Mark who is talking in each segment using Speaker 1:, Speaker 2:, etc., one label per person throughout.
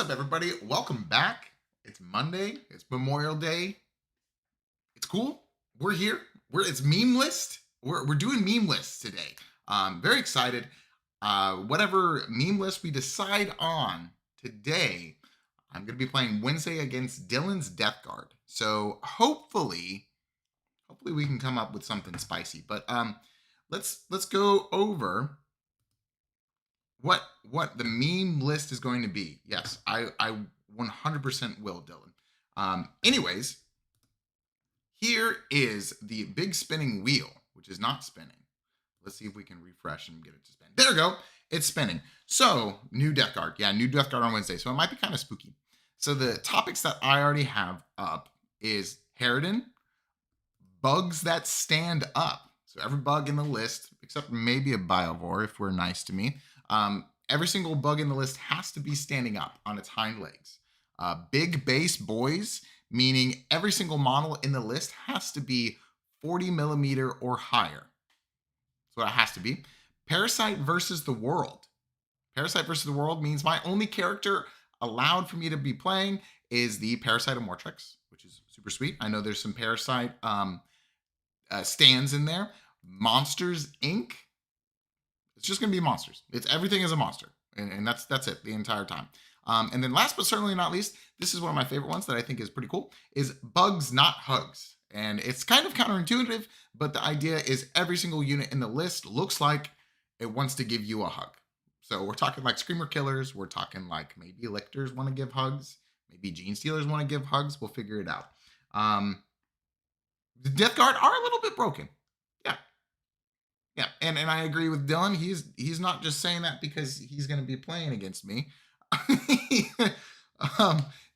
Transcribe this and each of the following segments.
Speaker 1: up, everybody? Welcome back. It's Monday. It's Memorial Day. It's cool. We're here. It's meme list. We're doing meme lists today. Very excited. Whatever meme list we decide on today, I'm gonna be playing Wednesday against Dylan's Death Guard. So hopefully we can come up with something spicy. But let's go over what the meme list is going to be. Yes, I 100% will, Dylan. Anyways, here is the big spinning wheel, which is not spinning. Let's see if we can refresh and get it to spin. There we go. It's spinning. So, new Death Guard. Yeah, new Death Guard on Wednesday. So it might be kind of spooky. So the topics that I already have up is Harridan, bugs that stand up. So every bug in the list, except maybe a Biovore if we're nice to me, every single bug in the list has to be standing up on its hind legs. Big base boys, meaning every single model in the list has to be 40 millimeter or higher. That's what it has to be. Parasite versus the world. Parasite versus the world means my only character allowed for me to be playing is the Parasite of Mortrex, which is super sweet. I know there's some Parasite stands in there. Monsters Inc. It's just going to be monsters. It's everything is a monster. And that's it the entire time. And then last but certainly not least, this is one of my favorite ones that I think is pretty cool, is bugs, not hugs. And it's kind of counterintuitive, but the idea is every single unit in the list looks like it wants to give you a hug. So we're talking like Screamer Killers. We're talking like maybe Lictors want to give hugs. Maybe Gene Stealers want to give hugs. We'll figure it out. The Death Guard are a little bit broken. Yeah, and I agree with Dylan. He's not just saying that because he's going to be playing against me.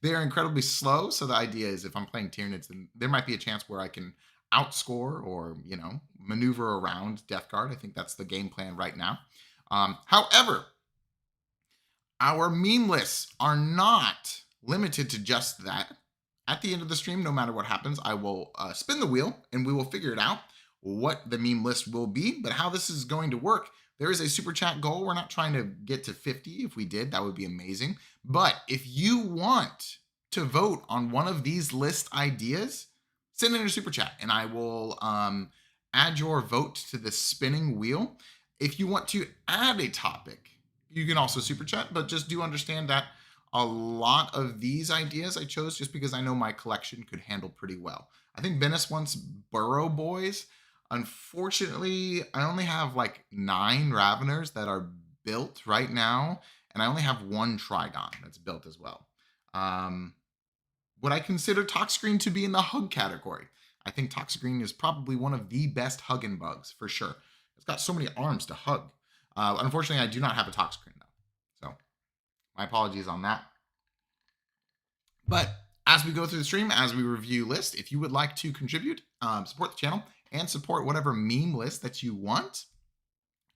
Speaker 1: They are incredibly slow, so the idea is if I'm playing Tyranids, then there might be a chance where I can outscore or, maneuver around Death Guard. I think that's the game plan right now. However, our meme lists are not limited to just that. At the end of the stream, no matter what happens, I will spin the wheel and we will figure it out what the meme list will be. But how this is going to work, there is a super chat goal. We're not trying to get to 50. If we did, that would be amazing. But if you want to vote on one of these list ideas, send in a super chat and I will add your vote to the spinning wheel. If you want to add a topic, you can also super chat, but just do understand that a lot of these ideas I chose just because I know my collection could handle pretty well. I think Bennis wants Burrow Boys. Unfortunately, I only have like 9 Raveners that are built right now, and I only have 1 Trigon that's built as well. Would I consider Toxgreen to be in the hug category? I think Toxgreen is probably one of the best hugging bugs for sure. It's got so many arms to hug. Unfortunately, I do not have a Toxgreen though, so my apologies on that. But as we go through the stream, as we review list, if you would like to contribute, support the channel, and support whatever meme list that you want,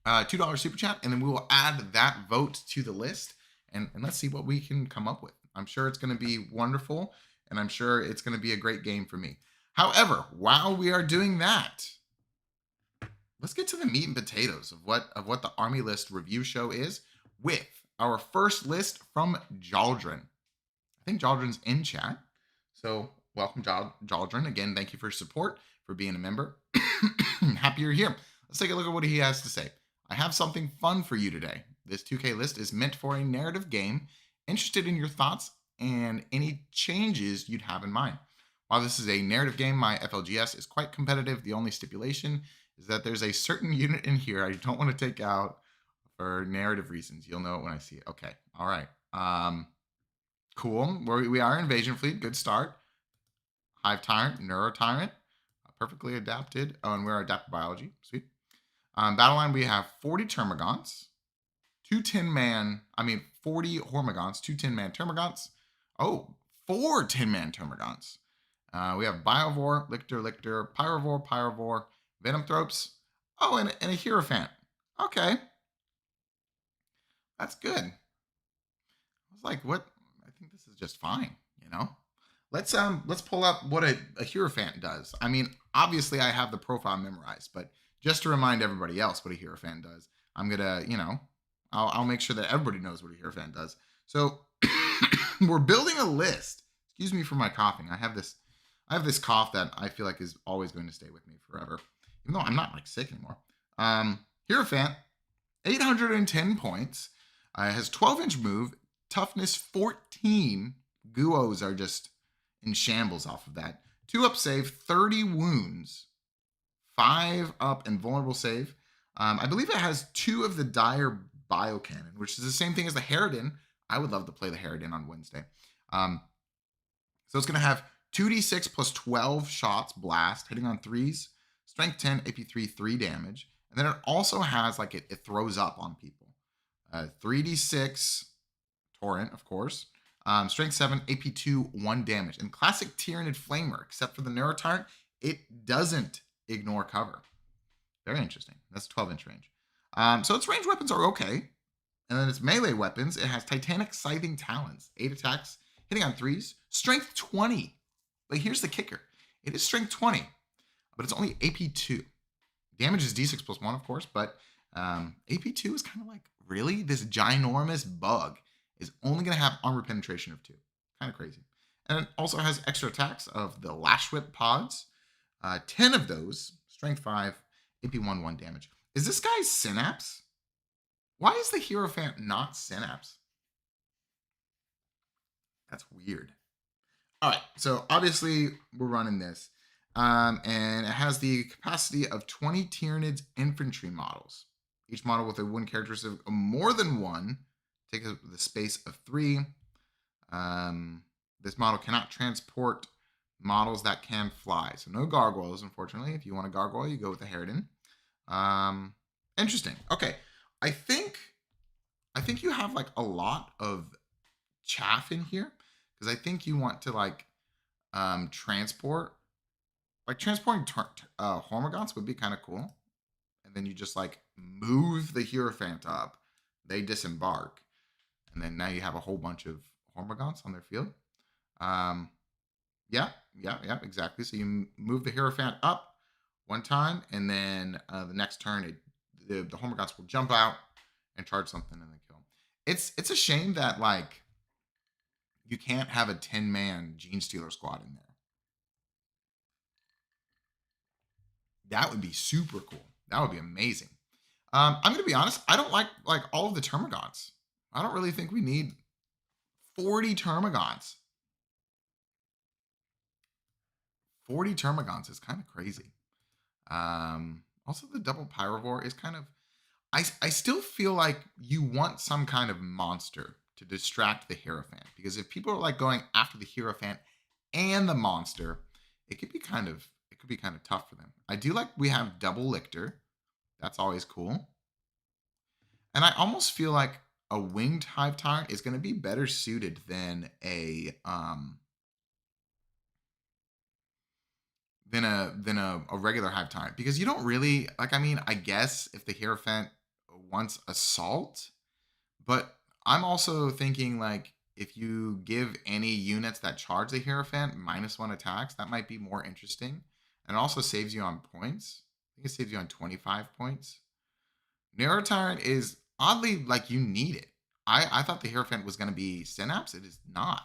Speaker 1: $2 super chat, and then we will add that vote to the list, and let's see what we can come up with. I'm sure it's going to be wonderful, and I'm sure it's going to be a great game for me. However, while we are doing that, let's get to the meat and potatoes of what the Army List review show is with our first list from Jaldren. I think Jaldren's in chat, so welcome, Jaldren. Again, thank you for your support, for being a member. Happy you're here. Let's take a look at what he has to say. I have something fun for you today. This 2K list is meant for a narrative game. Interested in your thoughts and any changes you'd have in mind. While this is a narrative game, my FLGS is quite competitive. The only stipulation is that there's a certain unit in here I don't want to take out for narrative reasons. You'll know it when I see it. Okay. All right. Cool. We are Invasion Fleet. Good start. Hive Tyrant, Neuro Tyrant. Perfectly adapted. Oh, and we're adapted biology. Sweet. Battle line, we have 40 Termagants, 40 Hormagants, 2 10-man Termagants. Oh, 4 10-man Termagants. We have Biovore, Lictor, Pyrovore, Venomthropes. Oh, and a Hierophant. Okay. That's good. I was like, what? I think this is just fine, Let's pull up what a Hierophant does. I mean, obviously I have the profile memorized, but just to remind everybody else what a Hierophant does, I'm gonna, I'll make sure that everybody knows what a Hierophant does. So we're building a list. Excuse me for my coughing. I have this cough that I feel like is always going to stay with me forever, even though I'm not like sick anymore. Hierophant, 810 points. Has 12-inch move, toughness 14. Guos are just in shambles off of that. 2 up save, 30 wounds, 5 up invulnerable save. I believe it has 2 of the dire biocannon, which is the same thing as the Harridan. I would love to play the Harridan on Wednesday. So it's going to have 2d6 plus 12 shots blast, hitting on 3s, strength 10, AP3, 3 damage. And then it also has, like, it throws up on people. 3d6 torrent, of course. Strength 7, AP2, 1 damage. And classic Tyranid Flamer, except for the Neurotyrant, it doesn't ignore cover. Very interesting. That's 12-inch range. So its range weapons are okay. And then its melee weapons, it has Titanic Scything Talons, 8 attacks, hitting on 3s, strength 20. But here's the kicker. It is strength 20, but it's only AP2. Damage is D6 plus 1, of course, but AP2 is kind of like, really? This ginormous bug is only going to have armor penetration of 2. Kind of crazy. And it also has extra attacks of the Lash Whip pods. 10 of those, strength 5, AP1, 1 damage. Is this guy's Synapse? Why is the Hierophant not Synapse? That's weird. All right, so obviously we're running this. And it has the capacity of 20 Tyranids infantry models. Each model with a wound characteristic of more than 1. Take the space of 3. This model cannot transport models that can fly. So no gargoyles, unfortunately. If you want a gargoyle, you go with the Harridan. Interesting. Okay. I think you have like a lot of chaff in here, because I think you want to like transport. Like transporting Hormagaunts would be kind of cool. And then you just like move the Hierophant up. They disembark. And then now you have a whole bunch of Hormagaunts on their field. Yeah, exactly. So you move the Hierophant up one time, and then the next turn, the Hormagaunts will jump out and charge something and then kill. It's a shame that like you can't have a 10-man Gene Stealer squad in there. That would be super cool. That would be amazing. I'm going to be honest. I don't like all of the Termagants. I don't really think we need 40 Termagants. 40 Termagants is kind of crazy. Also, the double Pyrovore is kind of... I still feel like you want some kind of monster to distract the Hierophant. Because if people are like going after the Hierophant and the monster, it could be kind of tough for them. I do like we have double Lictor. That's always cool. And I almost feel like a winged Hive Tyrant is going to be better suited than a regular Hive Tyrant, because you don't really like. I mean, I guess if the Hierophant wants assault, but I'm also thinking like if you give any units that charge the Hierophant -1 attacks, that might be more interesting. And it also saves you on points. I think it saves you on 25 points. Neurotyrant is oddly like you need it. I thought the Hierophant was going to be Synapse. It is not.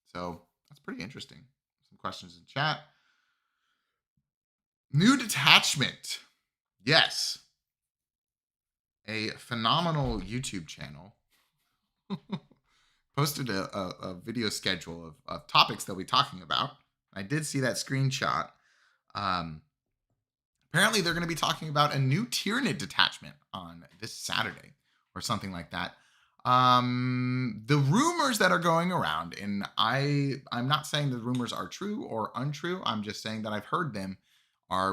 Speaker 1: So that's pretty interesting. Some questions in chat. New detachment. Yes. A phenomenal YouTube channel posted a video schedule of topics they'll be talking about. I did see that screenshot. Apparently, they're going to be talking about a new Tyranid detachment on this Saturday or something like that. The rumors that are going around, and I'm not saying the rumors are true or untrue. I'm just saying that I've heard them.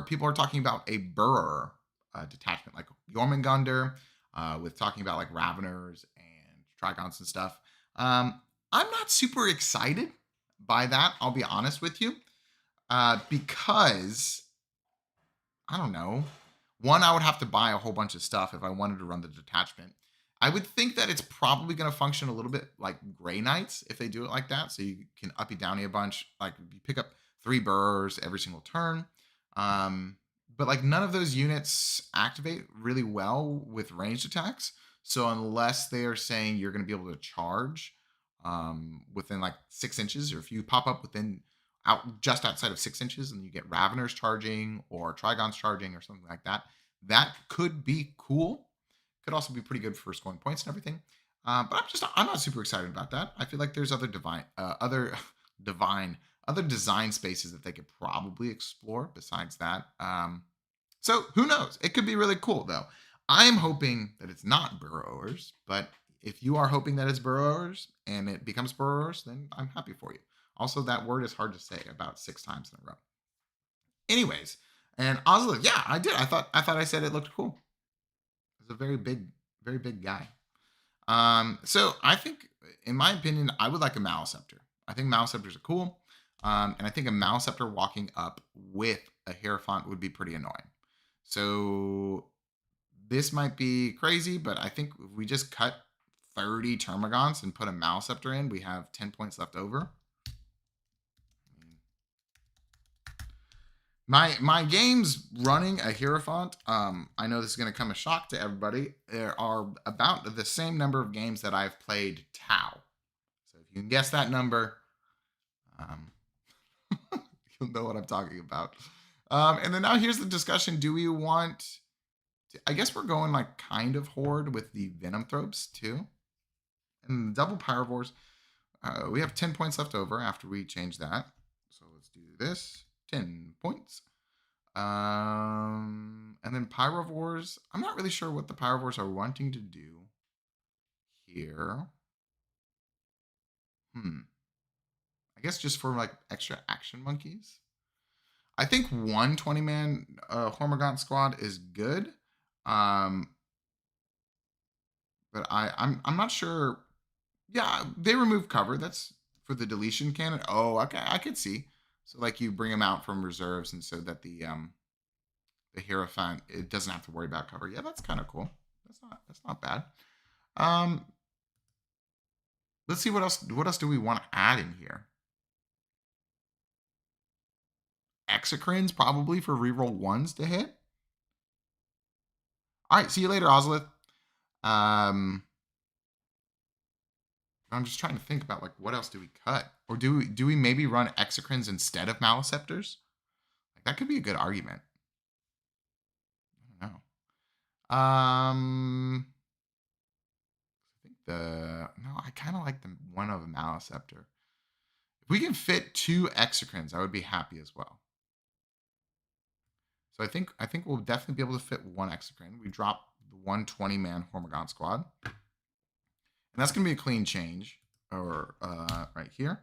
Speaker 1: People are talking about a Burr detachment, like Jormungandr, with talking about like Raveners and Trigons and stuff. I'm not super excited by that. I'll be honest with you, because I don't know. One, I would have to buy a whole bunch of stuff if I wanted to run the detachment. I would think that it's probably going to function a little bit like Grey Knights if they do it like that. So you can uppy downy a bunch. Like you pick up 3 Burrs every single turn. But like none of those units activate really well with ranged attacks. So unless they are saying you're going to be able to charge within like 6 inches, or if you pop up within just outside of 6 inches and you get Raveners charging or Trigons charging or something like that, that could be cool. Could also be pretty good for scoring points and everything. But I'm not super excited about that. I feel like there's other other design spaces that they could probably explore besides that. So who knows? It could be really cool though. I'm hoping that it's not burrowers, but if you are hoping that it's burrowers and it becomes burrowers, then I'm happy for you. Also, that word is hard to say about 6 times in a row. Anyways, and Ozolith, yeah, I did. I said it looked cool. It's a very big guy. So I think, in my opinion, I would like a Maliceptor. I think Maliceptors are cool. And I think a Maliceptor walking up with a Hierophant would be pretty annoying. So this might be crazy, but I think if we just cut 30 Termagants and put a Maliceptor in, we have 10 points left over. My game's running a Hierophant. I know this is going to come as a shock to everybody. There are about the same number of games that I've played Tau. So if you can guess that number, you'll know what I'm talking about. And then now here's the discussion. Do we want... I guess we're going like kind of Horde with the Venomthropes too. And the double Pyrovores. We have 10 points left over after we change that. So let's do this. 10 points. And then Pyrovores. I'm not really sure what the Pyrovores are wanting to do here. I guess just for like extra action monkeys. I think one 20-man Hormagaunt squad is good. But I'm not sure. Yeah, they remove cover. That's for the deletion cannon. Oh, okay, I could see. So like you bring them out from reserves, and so that the Hierophant, it doesn't have to worry about cover. Yeah, that's kind of cool. That's not bad. Let's see what else. What else do we want to add in here? Exocrines probably for reroll ones to hit. All right, see you later, Ozolith. I'm just trying to think about like what else do we cut, or do we maybe run Exocrines instead of Maliceptors? Like that could be a good argument. I don't know. I kind of like the one of a Maliceptor. If we can fit 2 Exocrines, I would be happy as well. So I think we'll definitely be able to fit 1 Exocrine. We drop the 120-man Hormagaunt squad. And that's going to be a clean change. Or right here.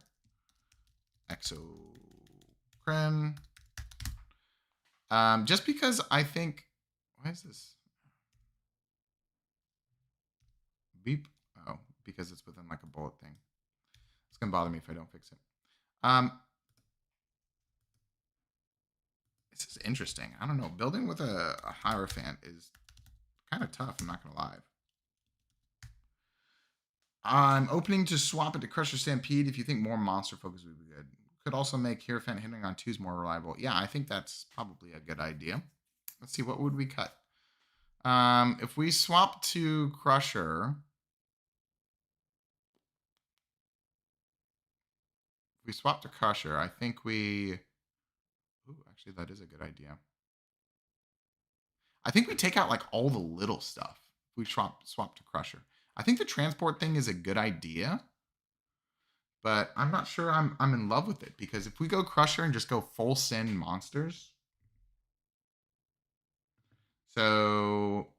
Speaker 1: Exocrine. Just because I think... Why is this? Beep. Oh, because it's within like a bullet thing. It's going to bother me if I don't fix it. This is interesting. I don't know. Building with a Hierophant is kind of tough. I'm not going to lie. I'm opening to swap it to Crusher Stampede if you think more monster focus would be good. Could also make Hierophant hitting on 2s more reliable. Yeah, I think that's probably a good idea. Let's see, what would we cut? If we swap to Crusher... If we swap to Crusher, I think we... Ooh, actually, that is a good idea. I think we take out like all the little stuff. If we swap to Crusher. I think the transport thing is a good idea. But I'm not sure I'm in love with it. Because if we go Crusher and just go full send monsters... So...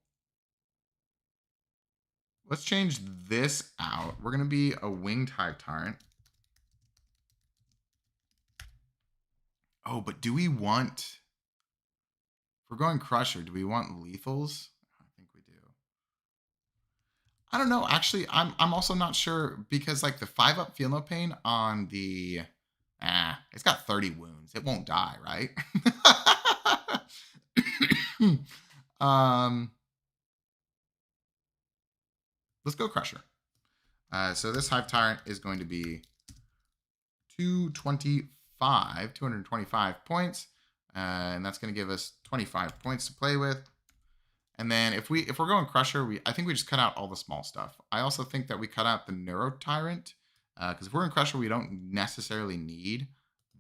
Speaker 1: Let's change this out. We're going to be a Winged Hive Tyrant. Oh, but do we want... If we're going Crusher, do we want lethals? I think we do. I don't know. Actually, I'm also not sure because like the 5-up Feel No Pain on the... it's got 30 wounds. It won't die, right? Let's go Crusher. So this Hive Tyrant is going to be 225 points. And that's going to give us 25 points to play with. And then if we're going Crusher, I think we just cut out all the small stuff. I also think that we cut out the Neuro Tyrant, because if we're in Crusher, we don't necessarily need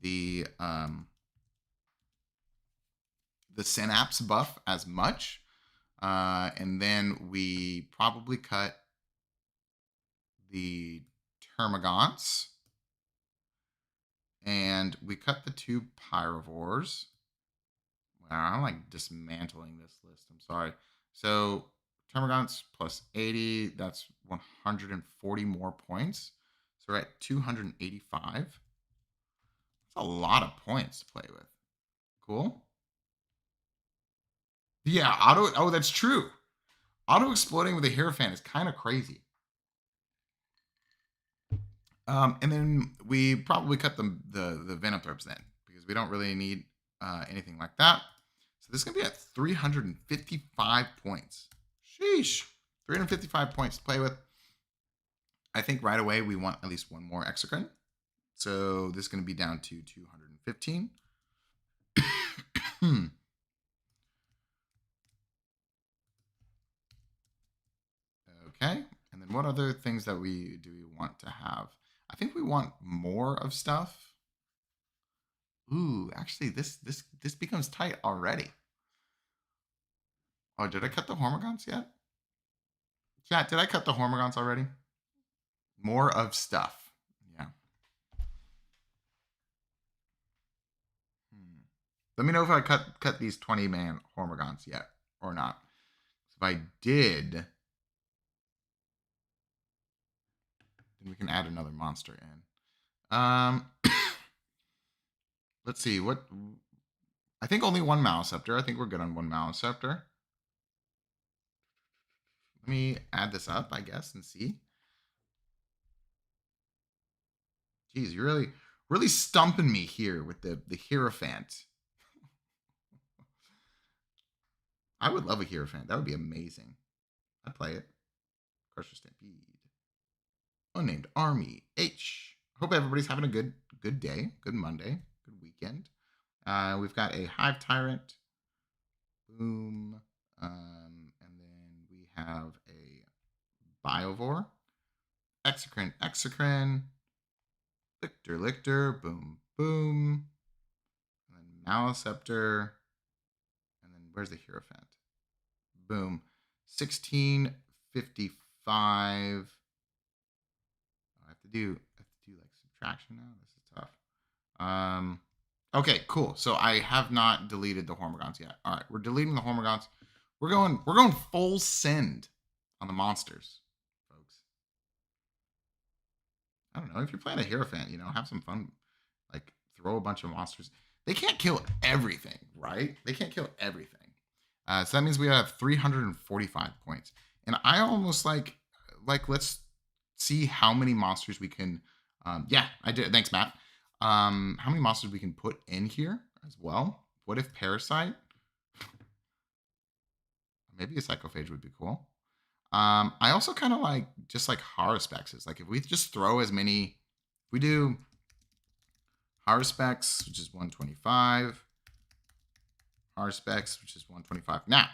Speaker 1: the Synapse buff as much. And then we probably cut the Termagants. And we cut the 2 Pyrovores. Wow, I'm like dismantling this list. I'm sorry. So Termagants plus 80, that's 140 more points. So we're at 285. That's a lot of points to play with. Cool. Yeah, oh, that's true. Auto exploding with a Hierophant is kind of crazy. And then we probably cut the Venomthorpes then, because we don't really need anything like that. So this is going to be at 355 points. Sheesh. 355 points to play with. I think right away we want at least one more Exocrine. So this is going to be down to 215. Okay. And then what other things that do we want to have? I think we want more of stuff. Ooh, actually, this becomes tight already. Oh, did I cut the Hormagaunts yet? Chat, did I cut the Hormagaunts already? More of stuff. Yeah. Let me know if I cut these 20-man Hormagaunts yet or not. If I did, then we can add another monster in. Let's see. What? I think only one Maliceptor. I think we're good on one Maliceptor. Let me add this up, I guess, and see. Geez, you're really stumping me here with the Hierophant. I would love a Hierophant. That would be amazing. I'd play it. Crusher Stampede. Unnamed Army. H. Hope everybody's having a good day, good Monday, good weekend. We've got a Hive Tyrant. Boom. And then we have a Biovore. Exocrine. Lictor. Boom, boom. And then Maliceptor. And then where's the Hierophant? Boom. 1655. I have to do like subtraction now. This is tough. Okay, cool. So I have not deleted the Hormagaunts yet. All right, we're deleting the Hormagaunts. We're going full send on the monsters, folks. I don't know. If you're playing a Hierophant, have some fun. Like, throw a bunch of monsters. They can't kill everything, right? They can't kill everything. So that means we have 345 points. And I almost like let's see how many monsters we can. Yeah, I did. Thanks, Matt. How many monsters we can put in here as well? What if Parasite? Maybe a Psychophage would be cool. I also kind of like just like Haruspex. Like if we just throw as many, we do Haruspex, which is 125. Haruspex, which is 125. Now,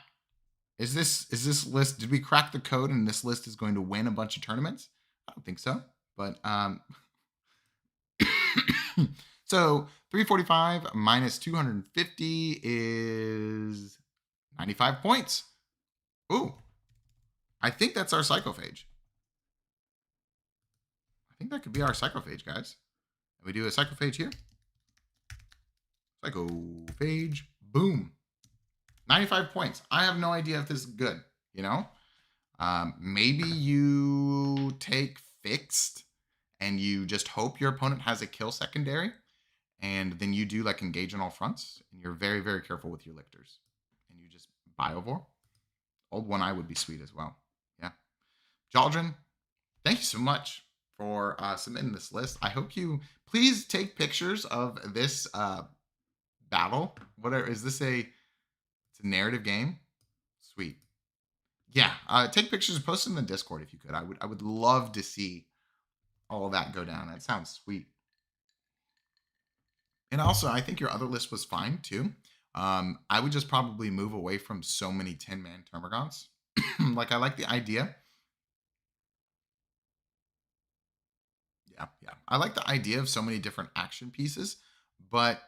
Speaker 1: is this list? Did we crack the code and this list is going to win a bunch of tournaments? I don't think so. But so 345 minus 250 is 95 points. Ooh. I think that's our Psychophage. I think that could be our Psychophage, guys. And we do a Psychophage here. Psychophage. Boom. 95 points. I have no idea if this is good, Maybe you take Fixed and you just hope your opponent has a kill secondary. And then you do like engage on all fronts. And you're very, very careful with your lictors. And you just Biovore. Old One Eye would be sweet as well. Yeah. Jaldren, thank you so much for submitting this list. I hope you please take pictures of this battle. Is this it's a narrative game? Sweet. Yeah. Take pictures and post them in the Discord if you could. I would love to see all of that go down. That sounds sweet. And also, I think your other list was fine too. I would just probably move away from so many 10-man Termagants. Like, I like the idea. Yeah. I like the idea of so many different action pieces, but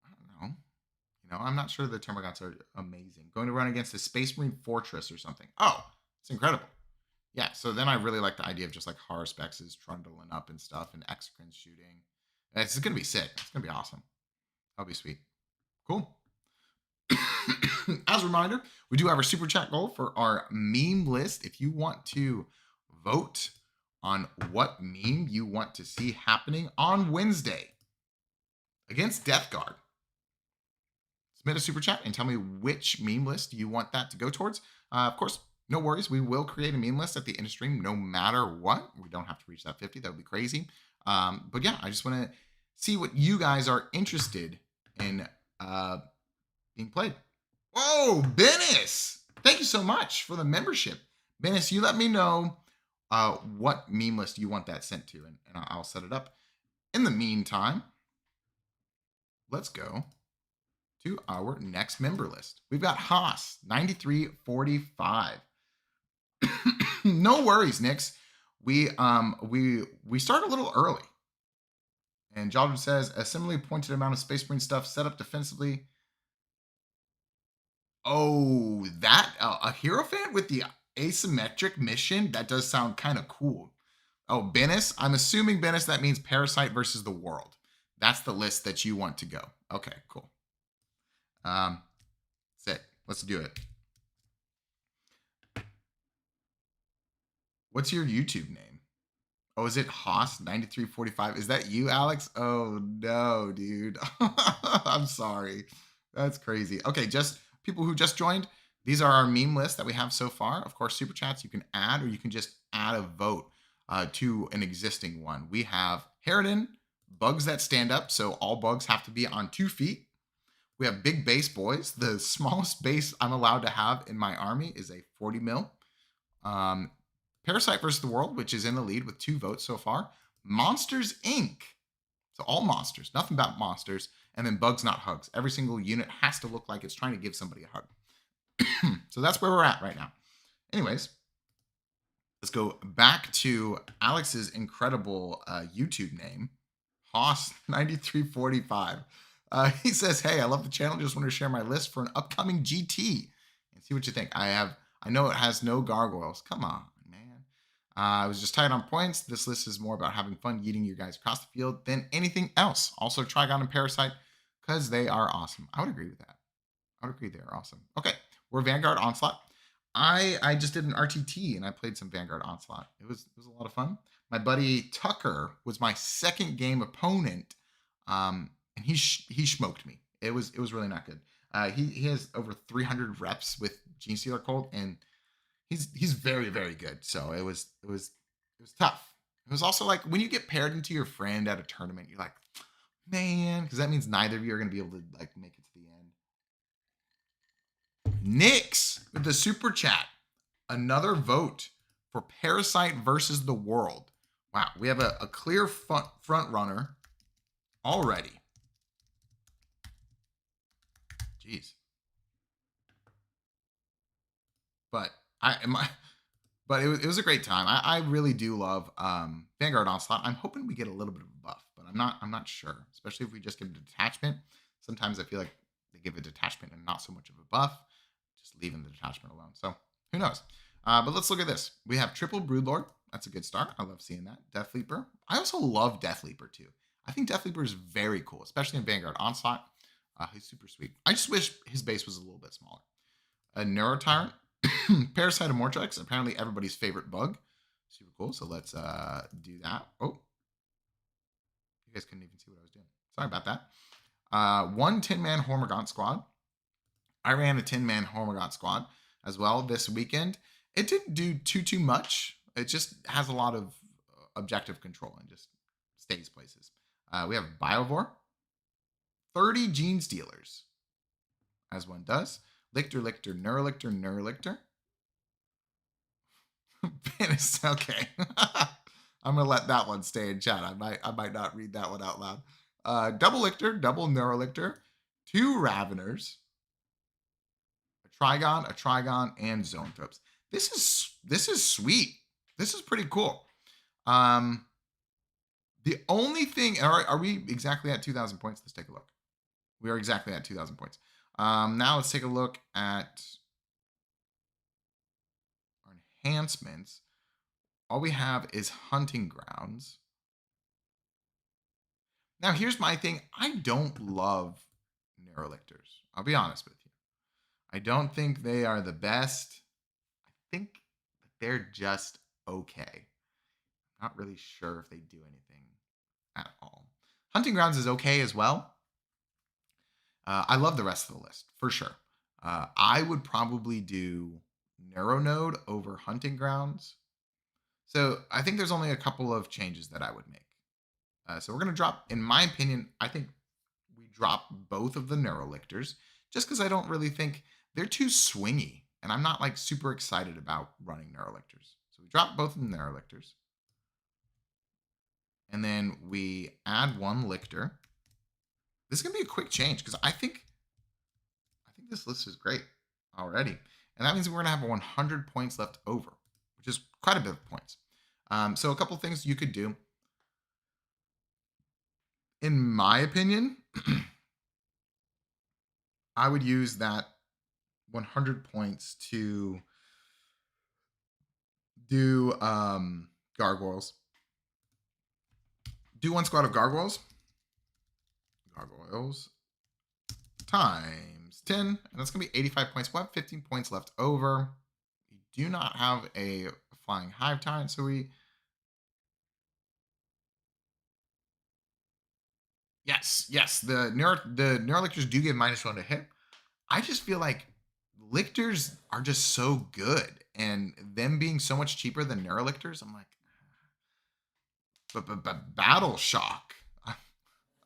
Speaker 1: I don't know. I'm not sure the Termagants are amazing. Going to run against a Space Marine Fortress or something. Oh, it's incredible. Yeah, so then I really like the idea of just like Harspexes trundling up and stuff and Exocrines shooting. It's going to be sick. It's going to be awesome. That'll be sweet. Cool. As a reminder, we do have our super chat goal for our meme list. If you want to vote on what meme you want to see happening on Wednesday against Death Guard, submit a super chat and tell me which meme list you want that to go towards. Of course, no worries. We will create a meme list at the end of stream no matter what. We don't have to reach that 50. That would be crazy. But yeah, I just want to see what you guys are interested in being played. Whoa, Bennis! Thank you so much for the membership. Bennis, you let me know what meme list you want that sent to, and I'll set it up. In the meantime, let's go to our next member list. We've got Haas, 9345. No worries, Nix. We start a little early. And Jaldren says, a similarly pointed amount of Space Marine stuff set up defensively. Oh, that a Hierophant with the asymmetric mission? That does sound kind of cool. Oh, Bennis? I'm assuming, Bennis, that means Parasite versus the World. That's the list that you want to go. Okay, cool. That's it. Let's do it. What's your YouTube name? Oh, is it Haas9345? Is that you, Alex? Oh, no, dude. I'm sorry. That's crazy. Okay, just people who just joined, these are our meme lists that we have so far. Of course, super chats you can add, or you can just add a vote to an existing one. We have Harridan, bugs that stand up, so all bugs have to be on 2 feet. We have big base boys. The smallest base I'm allowed to have in my army is a 40 mil. Parasite versus the World, which is in the lead with 2 votes so far. Monsters Inc. So all monsters, nothing about monsters. And then bugs, not hugs. Every single unit has to look like it's trying to give somebody a hug. So that's where we're at right now. Anyways, let's go back to Alex's incredible YouTube name, Hoss9345. He says, hey, I love the channel. Just want to share my list for an upcoming GT and see what you think. I know it has no gargoyles. Come on, man. I was just tight on points. This list is more about having fun yeeting you guys across the field than anything else. Also, Trigon and Parasite, because they are awesome. I would agree with that. I would agree they are awesome. Okay, we're Vanguard Onslaught. I just did an RTT and I played some Vanguard Onslaught. It was a lot of fun. My buddy Tucker was my second game opponent. And he smoked me. It was really not good. He has over 300 reps with Gene Stealer Colt, and he's very, very good. So it was tough. It was also like when you get paired into your friend at a tournament, you're like, man, because that means neither of you are gonna be able to like make it to the end. Nix with the super chat. Another vote for Parasite versus the World. Wow, we have a clear front runner already. Jeez. But it was a great time. I really do love Vanguard Onslaught. I'm hoping we get a little bit of a buff, but I'm not sure. Especially if we just give a detachment. Sometimes I feel like they give a detachment and not so much of a buff, just leaving the detachment alone. So who knows? But let's look at this. We have triple Broodlord. That's a good start. I love seeing that. Death Leaper. I also love Death Leaper too. I think Death Leaper is very cool, especially in Vanguard Onslaught. He's super sweet. I just wish his base was a little bit smaller. A Neurotyrant. Parasite Amortrex, apparently everybody's favorite bug. Super cool. So let's do that. Oh. You guys couldn't even see what I was doing. Sorry about that. One 10-man Hormagaunt squad. I ran a 10-man Hormagaunt squad as well this weekend. It didn't do too much. It just has a lot of objective control and just stays places. We have Biovore. 30 Gene Stealers, as one does. Lictor, Neurolictor. Okay. I'm gonna let that one stay in chat. I might not read that one out loud. Double Lictor, double Neurolictor, 2 Raveners, a Trigon, and Zoanthropes. This is sweet. This is pretty cool. The only thing, are we exactly at 2,000 points? Let's take a look. We are exactly at 2,000 points. Now let's take a look at our enhancements. All we have is Hunting Grounds. Now here's my thing. I don't love Neurolictors. I'll be honest with you. I don't think they are the best. I think they're just okay. Not really sure if they do anything at all. Hunting Grounds is okay as well. I love the rest of the list, for sure. I would probably do Neuronode over Hunting Grounds. So I think there's only a couple of changes that I would make. So we're going to drop, in my opinion, I think we drop both of the Neurolictors just because I don't really think they're too swingy. And I'm not like super excited about running Neurolictors. So we drop both of the Neurolictors. And then we add 1 Lictor. This is going to be a quick change because I think this list is great already. And that means we're going to have 100 points left over, which is quite a bit of points. So a couple things you could do. In my opinion, I would use that 100 points to do gargoyles. Do 1 squad of gargoyles. Gargoyles times 10, and that's going to be 85 points. We'll have 15 points left over. We do not have a flying hive tyrant, so we... Yes, the Neurolictors do give -1 to hit. I just feel like Lictors are just so good, and them being so much cheaper than Neurolictors, I'm like, but Battle Shock.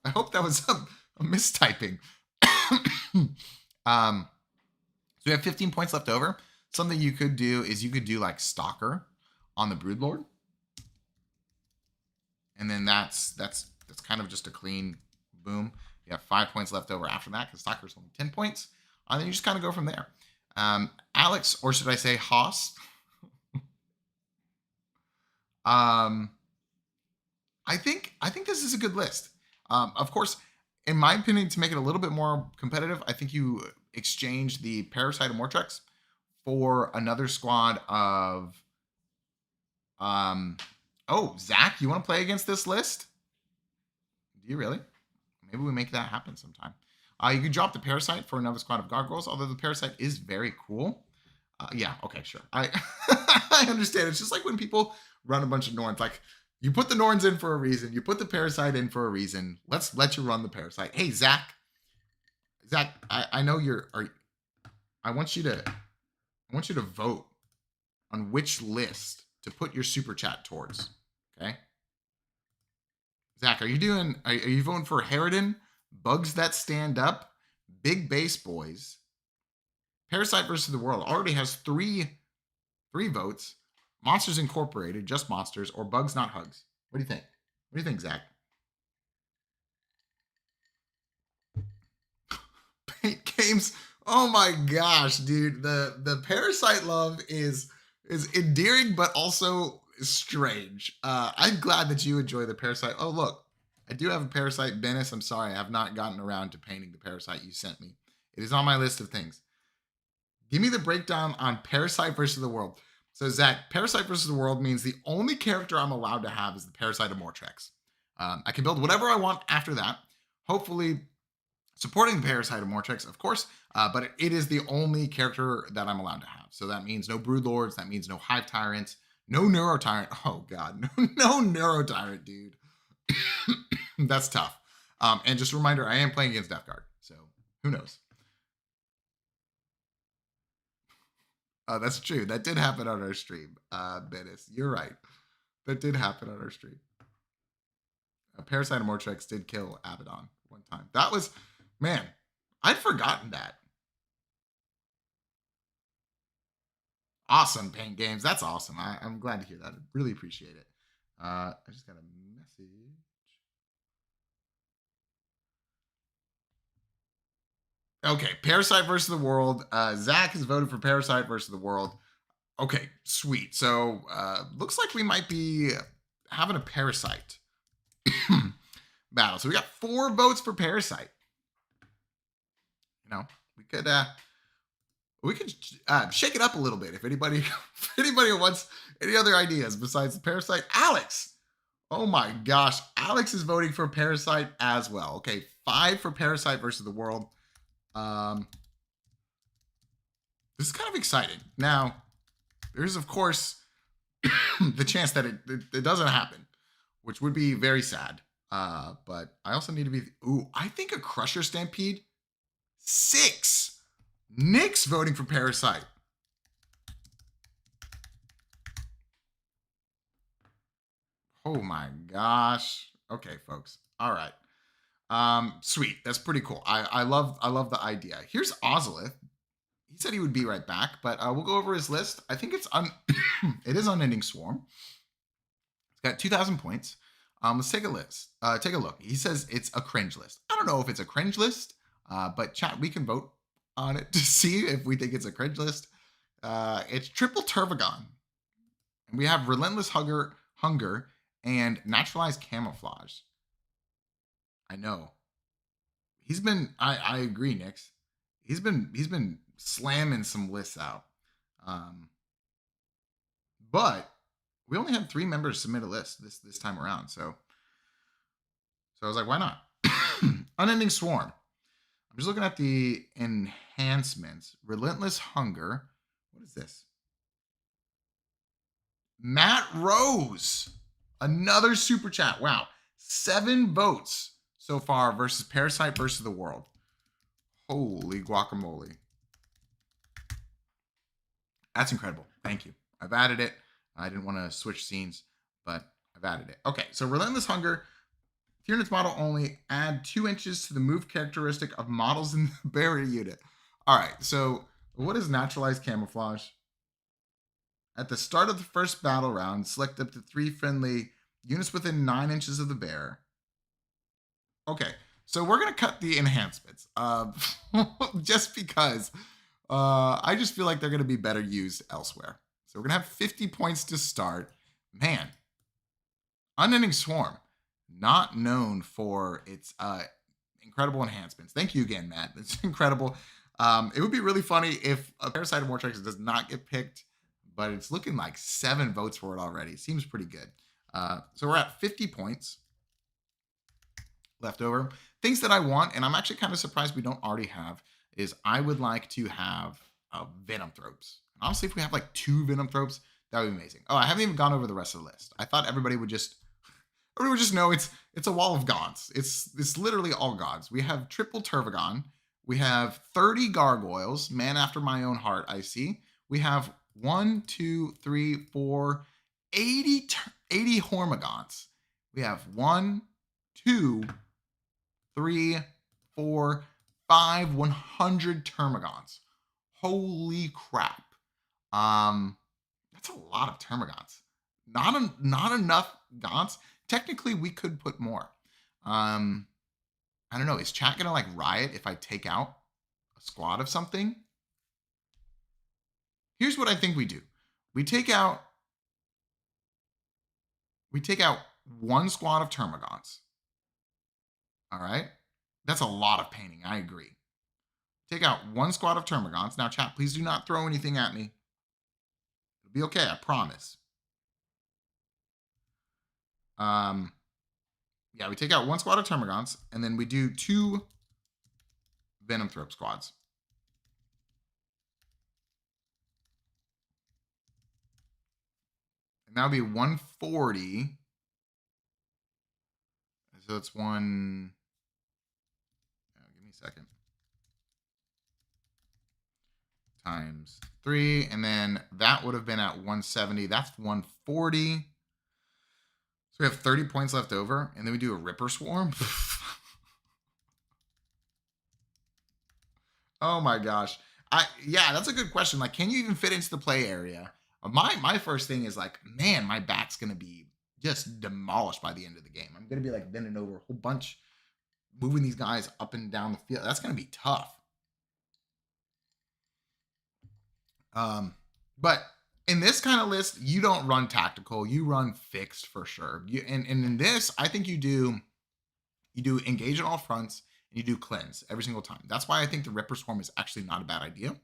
Speaker 1: I hope that was a mistyping. So we have 15 points left over. Something you could do is you could do like Stalker on the Broodlord, and then that's kind of just a clean boom. You have 5 points left over after that because Stalker's only 10 points. And then you just kind of go from there. Alex, or should I say Haas? I think this is a good list. Of course, in my opinion, to make it a little bit more competitive, I think you exchange the Parasite of Mortrex for another squad of... Oh, Zach, you want to play against this list? Do you really? Maybe we make that happen sometime. You could drop the Parasite for another squad of Gargoyles, although the Parasite is very cool. Yeah, okay, sure. I understand. It's just like when people run a bunch of Norns. Like, you put the Norns in for a reason. You put the Parasite in for a reason. Let's let you run the Parasite. Hey, Zach. Zach, I know you're... I want you to vote on which list to put your super chat towards. Okay? Zach, are you voting for Harridan, Bugs That Stand Up, Big Base Boys, Parasite versus the World already has three votes, Monsters Incorporated, just Monsters, or Bugs Not Hugs? What do you think? What do you think, Zach? Paint games. Oh my gosh, dude. The Parasite love is endearing, but also strange. I'm glad that you enjoy the Parasite. Oh, look. I do have a Parasite. Bennis, I'm sorry. I have not gotten around to painting the Parasite you sent me. It is on my list of things. Give me the breakdown on Parasite versus the World. So, Zach, Parasite versus the World means the only character I'm allowed to have is the Parasite of Mortrex. I can build whatever I want after that. Hopefully, supporting the Parasite of Mortrex, of course, but it is the only character that I'm allowed to have. So that means no Broodlords. That means no Hive Tyrants. No Neuro Tyrant. Oh, God. No Neuro Tyrant, dude. That's tough. And just a reminder, I am playing against Death Guard. So who knows? That's true. That did happen on our stream, Bennis. You're right. That did happen on our stream. Parasite of Mortrex did kill Abaddon one time. That was, man, I'd forgotten that. Awesome, Paint Games. That's awesome. I'm glad to hear that. I really appreciate it. I just got a message. Okay, Parasite versus the World. Zach has voted for Parasite versus the World. Okay, sweet. So looks like we might be having a Parasite battle. So we got 4 votes for Parasite. You know, we could shake it up a little bit if anybody if anybody wants any other ideas besides the Parasite. Alex. Oh my gosh, Alex is voting for Parasite as well. Okay, 5 for Parasite versus the World. This is kind of exciting. Now, there's of course the chance that it doesn't happen, which would be very sad. But I also need to be. Ooh, I think a Crusher Stampede. 6. Nick's voting for Parasite. Oh my gosh. Okay, folks. All right. Sweet. That's pretty cool. I love the idea. Here's Ozolith. He said he would be right back, but we'll go over his list. I think it's it is Unending Swarm. It's got 2,000 points. Let's take a list. Take a look. He says it's a cringe list. I don't know if it's a cringe list, but chat, we can vote on it to see if we think it's a cringe list. It's triple Turvagon. And we have Relentless Hunger and Naturalized Camouflage. I know. He's been. I agree, Nix. He's been slamming some lists out. But we only had 3 members submit a list this time around, so I was like, why not? Unending Swarm. I'm just looking at the enhancements. Relentless Hunger. What is this? Matt Rose. Another super chat. Wow. 7 votes so far versus Parasite versus the World. Holy guacamole. That's incredible. Thank you. I've added it. I didn't want to switch scenes, but I've added it. Okay, so Relentless Hunger. Tyranids model only. Add 2 inches to the move characteristic of models in the barrier unit. All right, so what is Naturalized Camouflage? At the start of the first battle round, select up to 3 friendly units within 9 inches of the bear. Okay, so we're going to cut the enhancements just because I just feel like they're going to be better used elsewhere. So we're going to have 50 points to start. Man, Unending Swarm, not known for its incredible enhancements. Thank you again, Matt. It's incredible. It would be really funny if a Parasite of Vortex does not get picked, but it's looking like 7 votes for it already. Seems pretty good. So we're at 50 points left over. Things that I want, and I'm actually kind of surprised we don't already have, is I would like to have Venom Thropes. And honestly, if we have like 2 Venom Thropes, that would be amazing. Oh, I haven't even gone over the rest of the list. I thought everybody would just know it's a wall of gods. It's literally all gods. We have triple Turvagon. We have 30 gargoyles, man after my own heart, I see. We have 1, 2, 3, 4, 80 Hormigons. We have 1, 2, 3, 4, 5, 100 Termagants. Holy crap. That's a lot of Termagants. Not enough Gaunts. Technically, we could put more. I don't know. Is chat gonna like riot if I take out a squad of something? Here's what I think we do. We take out 1 squad of Termagants. All right. That's a lot of painting. I agree. Take out 1 squad of Termagants. Now, chat, please do not throw anything at me. It'll be okay. I promise. Yeah, we take out 1 squad of Termagants, and then we do 2 Venom Thrope squads. And that would be 140. So it's one. Give me a second. Times 3, and then that would have been at 170. That's 140. So we have 30 points left over, and then we do a Ripper Swarm. Oh my gosh. Yeah, that's a good question. Like, can you even fit into the play area? My first thing is like, man, my back's gonna be just demolished by the end of the game. I'm gonna be like bending over a whole bunch, moving these guys up and down the field. That's gonna be tough. But in this kind of list, you don't run tactical, you run fixed for sure. And in this, I think you do engage on all fronts and you do cleanse every single time. That's why I think the Ripper Swarm is actually not a bad idea.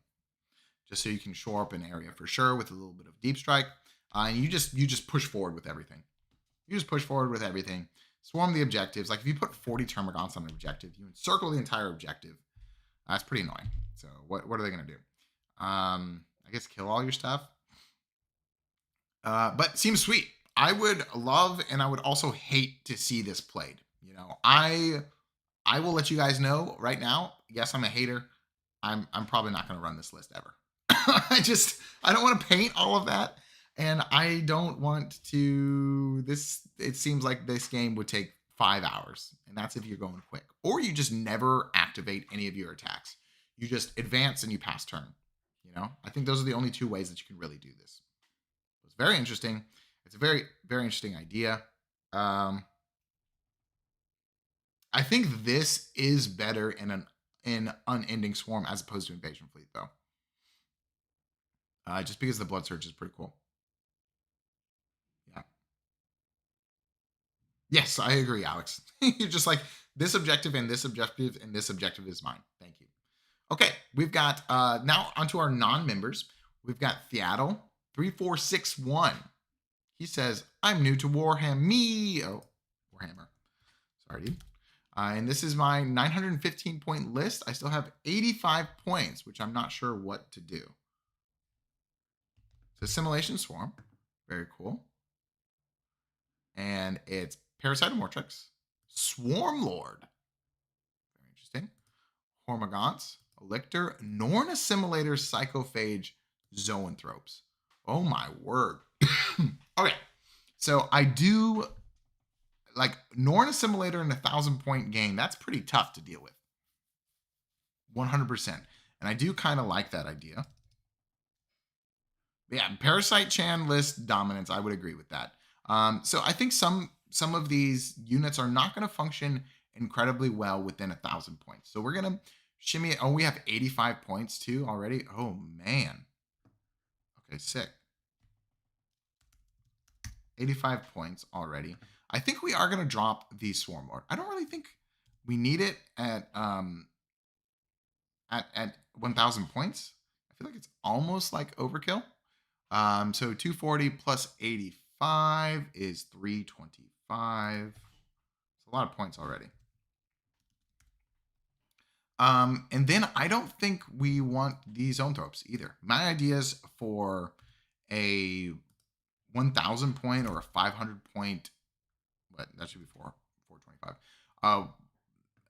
Speaker 1: Just so you can shore up an area for sure with a little bit of deep strike. And you just push forward with everything. You just push forward with everything. Swarm the objectives. Like if you put 40 Termagants on an objective, you encircle the entire objective. That's pretty annoying. So what are they going to do? I guess kill all your stuff. But seems sweet. I would love and I would also hate to see this played. You know, I will let you guys know right now. Yes, I'm a hater. I'm probably not going to run this list ever. I don't want to paint all of that. And I don't want to, it seems like this game would take 5 hours. And that's if you're going quick. Or you just never activate any of your attacks. You just advance and you pass turn. You know, I think those are the only 2 ways that you can really do this. It's very interesting. It's a very, very interesting idea. I think this is better in Unending Swarm as opposed to Invasion Fleet, though. Just because the Blood Surge is pretty cool. Yeah. Yes, I agree, Alex. You're just like, this objective and this objective and this objective is mine. Thank you. Okay, we've got, now onto our non-members. We've got Thiatle, 3461. He says, I'm new to Warhammer. Sorry, dude. And this is my 915 point list. I still have 85 points, which I'm not sure what to do. So Assimilation Swarm, very cool. And it's Parasitomortrix, Swarm Lord, very interesting. Hormagaunts, Elictor, Norn Assimilator, Psychophage, Zoanthropes. Oh my word. Okay, so I do like Norn Assimilator in a 1,000-point game. That's pretty tough to deal with. 100%. And I do kind of like that idea. But yeah, Parasite Chan list dominance. I would agree with that. So I think some of these units are not going to function incredibly well within 1,000 points. So we're going to shimmy it. Oh, we have 85 points too already. Oh, man. Okay, sick. 85 points already. I think we are going to drop the Swarm Lord. I don't really think we need it at 1,000 points. I feel like it's almost like overkill. So 240 plus 85 is 325. It's a lot of points already. And then I don't think we want these Zoanthropes either. My ideas for a 1,000 point or a 500 point, but that should be 425.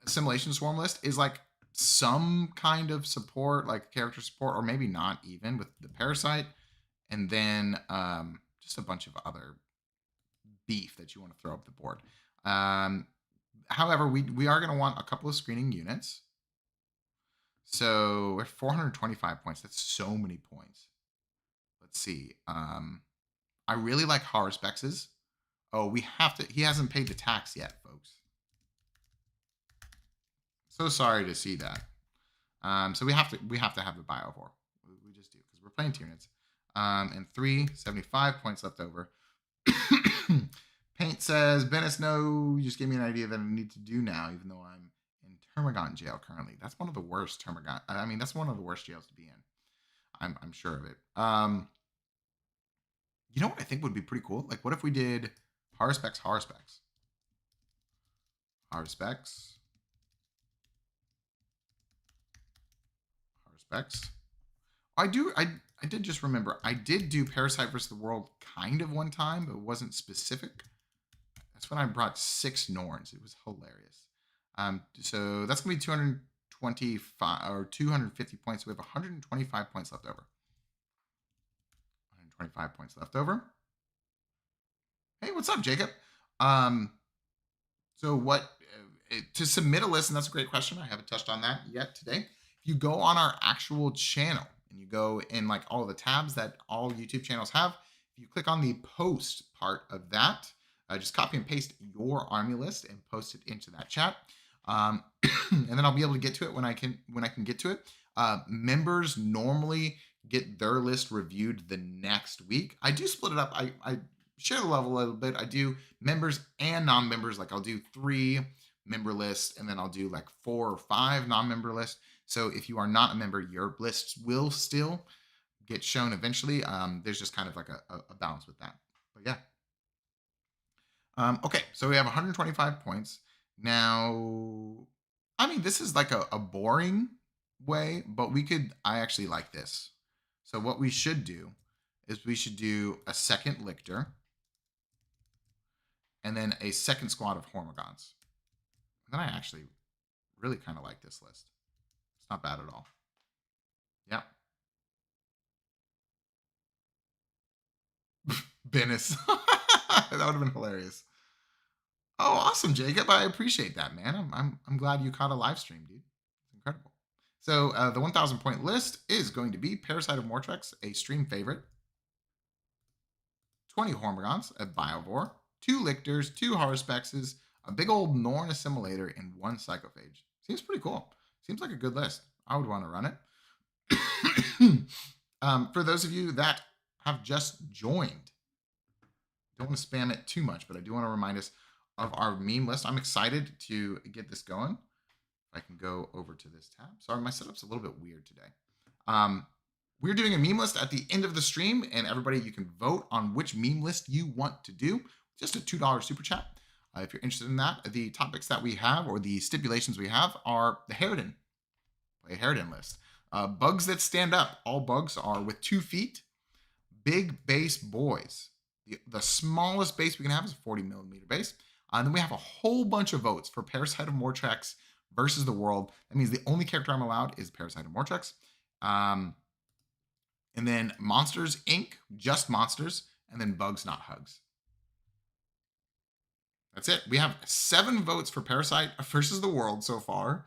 Speaker 1: Assimilation Swarm list is like some kind of support, like character support, or maybe not even with the Parasite, and then just a bunch of other beef that you want to throw up the board. However, we are going to want a couple of screening units. So we're 425 points. That's so many points. Let's see. I really like Harspex's. Oh, we have to. He hasn't paid the tax yet, folks. So sorry to see that. So we have to have the Biovore. We just do because we're playing Tyranids. And 375 points left over. Paint says, Bennis, no, you just gave me an idea that I need to do now, even though I'm in Termagant jail currently. That's one of the worst Termagant. I mean, that's one of the worst jails to be in. I'm sure of it. You know what I think would be pretty cool? Like, what if we did Harspecs? I did just remember, I did do Parasite versus the World kind of one time, but it wasn't specific. That's when I brought 6 Norns. It was hilarious. So that's going to be 225 or 250 points. We have 125 points left over. 125 points left over. Hey, what's up, Jacob? So what, to submit a list, and that's a great question. I haven't touched on that yet today. If you go on our actual channel and you go in like all the tabs that all YouTube channels have, if you click on the post part of that, just copy and paste your army list and post it into that chat. And then I'll be able to get to it when I can get to it. Members normally get their list reviewed the next week. I do split it up. I share the level a little bit. I do members and non-members. Like I'll do 3 member lists, and then I'll do like 4 or 5 non-member lists. So if you are not a member, your lists will still get shown eventually. There's just kind of like a balance with that. But yeah. Okay, so we have 125 points. Now, I mean, this is like a boring way, but I actually like this. So what we should do is we should do a second lictor and then a second squad of Hormigons. And then I actually really kind of like this list. It's not bad at all. Yeah. Bennis. That would have been hilarious. Oh, awesome, Jacob. I appreciate that, man. I'm glad you caught a live stream, dude. It's incredible. So the 1,000 point list is going to be Parasite of Mortrex, a stream favorite, 20 Hormigons, a Biovore, 2 Lictors, 2 Harspexes, a big old Norn Assimilator, and 1 Psychophage. Seems pretty cool. Seems like a good list. I would want to run it. For those of you that have just joined, don't want to spam it too much, but I do want to remind us of our meme list. I'm excited to get this going. I can go over to this tab. Sorry, my setup's a little bit weird today. We're doing a meme list at the end of the stream, and everybody, you can vote on which meme list you want to do. Just a $2 super chat. If you're interested in that, the topics that we have or the stipulations we have are the Harridan. Play a Harridan list. Bugs that stand up. All bugs are with 2 feet. Big base boys. The smallest base we can have is a 40 millimeter base. And then we have a whole bunch of votes for Parasite of Mortrex versus the world. That means the only character I'm allowed is Parasite of Mortrex. And then Monsters Inc., just monsters, and then Bugs Not Hugs. That's it. We have 7 votes for Parasite versus the world so far,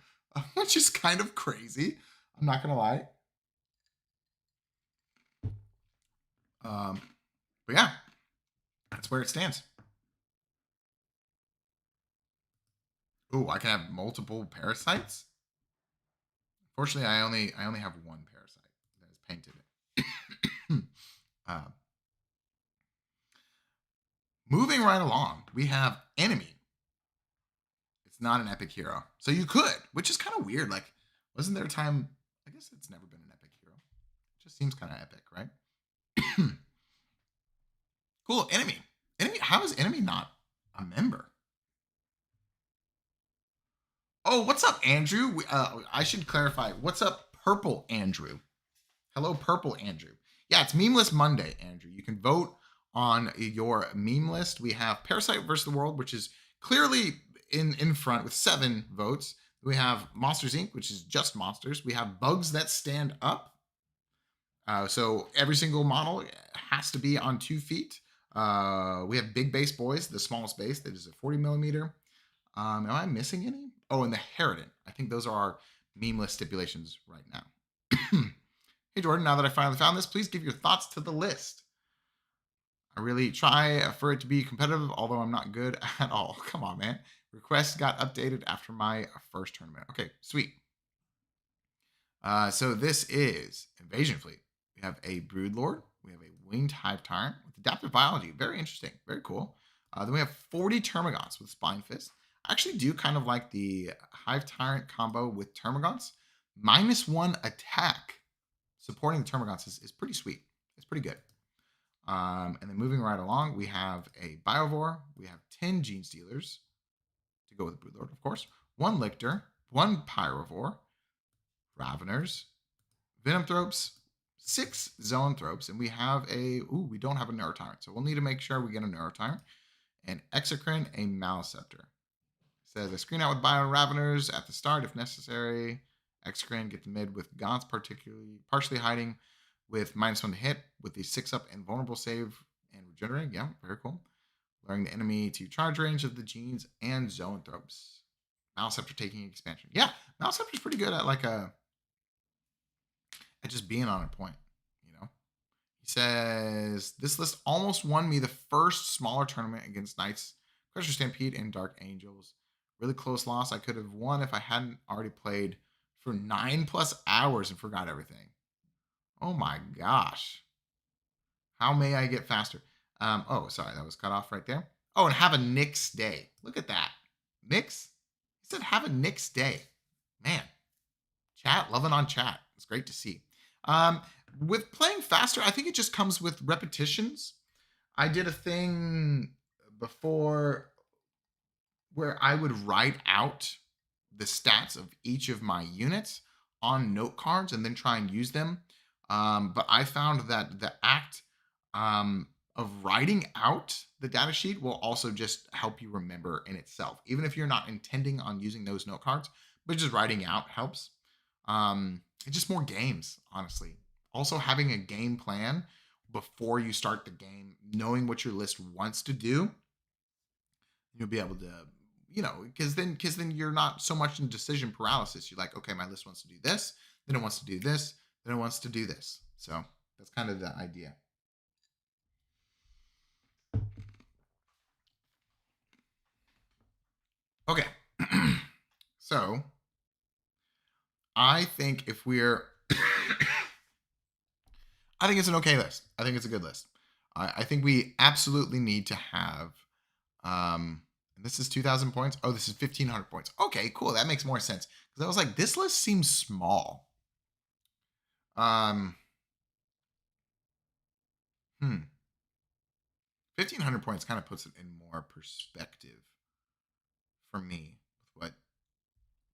Speaker 1: which is kind of crazy. I'm not going to lie. But yeah, that's where it stands. Ooh, I can have multiple parasites. Fortunately, I only have 1 parasite that is painted. Moving right along, we have Enemy. It's not an epic hero, so you could, which is kind of weird. Like, wasn't there a time? I guess it's never been an epic hero. It just seems kind of epic, right? Cool. Enemy. How is Enemy not a member? Oh, what's up, Andrew? I should clarify. What's up, Purple Andrew? Hello, Purple Andrew. Yeah, it's Meme List Monday, Andrew. You can vote on your meme list. We have Parasite versus the World, which is clearly in front with 7 votes. We have Monsters Inc., which is just monsters. We have Bugs That Stand Up. So every single model has to be on 2 feet. We have Big Base Boys, the smallest base that is a 40 millimeter. Am I missing any? Oh, and the Harridan. I think those are our meme list stipulations right now. Hey, Jordan, now that I finally found this, please give your thoughts to the list. I really try for it to be competitive, although I'm not good at all. Come on, man. Requests got updated after my first tournament. Okay, sweet. So this is Invasion Fleet. We have a Broodlord. We have a Winged Hive Tyrant with Adaptive Biology. Very interesting. Very cool. Then we have 40 Termagants with Spine Fist. I actually do kind of like the Hive Tyrant combo with Termagants. -1 attack supporting the Termagants is pretty sweet. It's pretty good. And then moving right along, we have a Biovore. We have 10 Gene Stealers to go with Broodlord, of course. 1 Lictor, 1 Pyrovore, Raveners, Venomthropes, 6 Zoanthropes, and we have we don't have a Neurotyrant, so we'll need to make sure we get a Neurotyrant. And Exocrine, a Maliceptor. Says I screen out with Bio Raveners at the start if necessary. Exocrine, get the mid with Gaunts partially hiding with -1 to hit with the 6-up and vulnerable save and regenerate. Yeah, very cool. Allowing the enemy to charge range of the genes and Zoanthropes. Maliceptor taking expansion. Yeah, Maliceptor's pretty good at at just being on a point, you know. He says this list almost won me the first smaller tournament against Knights, Crusher Stampede, and Dark Angels. Really close loss. I could have won if I hadn't already played for 9+ hours and forgot everything. Oh my gosh. How may I get faster? Oh, sorry, that was cut off right there. Oh, and have a Nix day. Look at that. Nix? He said have a Nix day. Man, chat, loving on chat. It's great to see. With playing faster, I think it just comes with repetitions. I did a thing before where I would write out the stats of each of my units on note cards and then try and use them. But I found that the act of writing out the data sheet will also just help you remember in itself, even if you're not intending on using those note cards, but just writing out helps. It's just more games, honestly. Also, having a game plan before you start the game, knowing what your list wants to do, you'll be able to, because then you're not so much in decision paralysis. You're like, okay, my list wants to do this, then it wants to do this, then it wants to do this. So that's kind of the idea. Okay. So I think if we're I think it's an okay list. I think it's a good list. I think we absolutely need to have this is 2,000 points. Oh, this is 1,500 points. Okay, cool. That makes more sense. Because I was like, this list seems small. 1,500 points kind of puts it in more perspective for me with what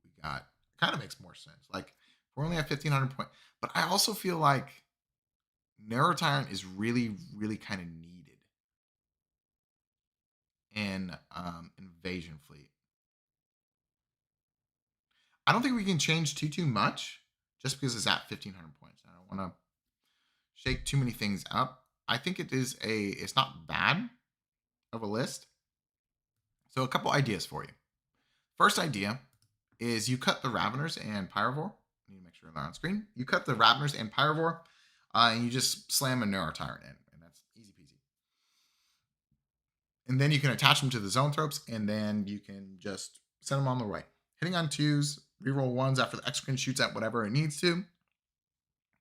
Speaker 1: we got. It kind of makes more sense. Like, we're only at 1,500 points. But I also feel like Neurotyrant is really, really kind of needed in Invasion Fleet. I don't think we can change too much just because it's at 1,500 points. I don't want to shake too many things up. I think it's not bad of a list. So a couple ideas for you. First idea is you cut the Raveners and Pyrovore. I need to make sure they're on screen. You cut the Raveners and Pyrovore, and you just slam a Neurotyrant in, and that's easy peasy. And then you can attach them to the Zoanthropes, and then you can just send them on their way. Hitting on 2s, reroll 1s after the Exocrine shoots at whatever it needs to.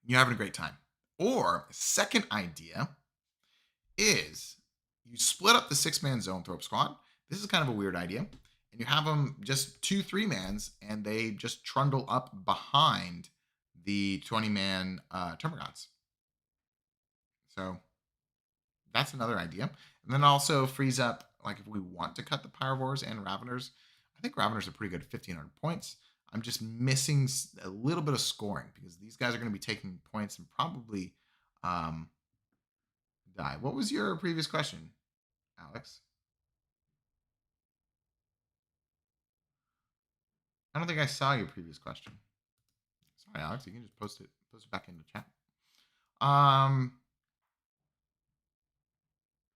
Speaker 1: You're having a great time. Or, second idea is you split up the 6-man Zoanthrope squad. This is kind of a weird idea. And you have them just 2 3-mans, and they just trundle up behind the 20-man Termagants. So that's another idea. And then also frees up, like if we want to cut the Pyrovores and Raveners, I think Raveners are pretty good at 1,500 points. I'm just missing a little bit of scoring because these guys are going to be taking points and probably die. What was your previous question, Alex? I don't think I saw your previous question. Sorry, Alex. You can just post it back in the chat.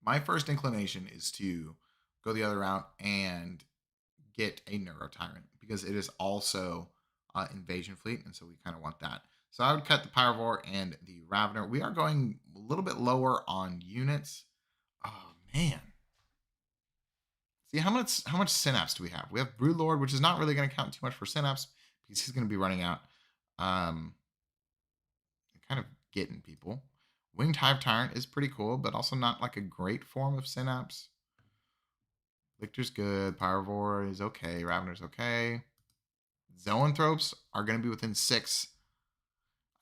Speaker 1: My first inclination is to go the other route and get a Neurotyrant because it is also Invasion Fleet, and so we kind of want that. So I would cut the Pyrovore and the Ravener. We are going a little bit lower on units. Oh man. See how much Synapse do we have? We have Broodlord, which is not really going to count too much for Synapse because he's going to be running out. Kind of getting people. Winged Hive Tyrant is pretty cool, but also not like a great form of Synapse. Victor's good. Pyrovore is okay. Ravener's okay. Zoanthropes are going to be within 6.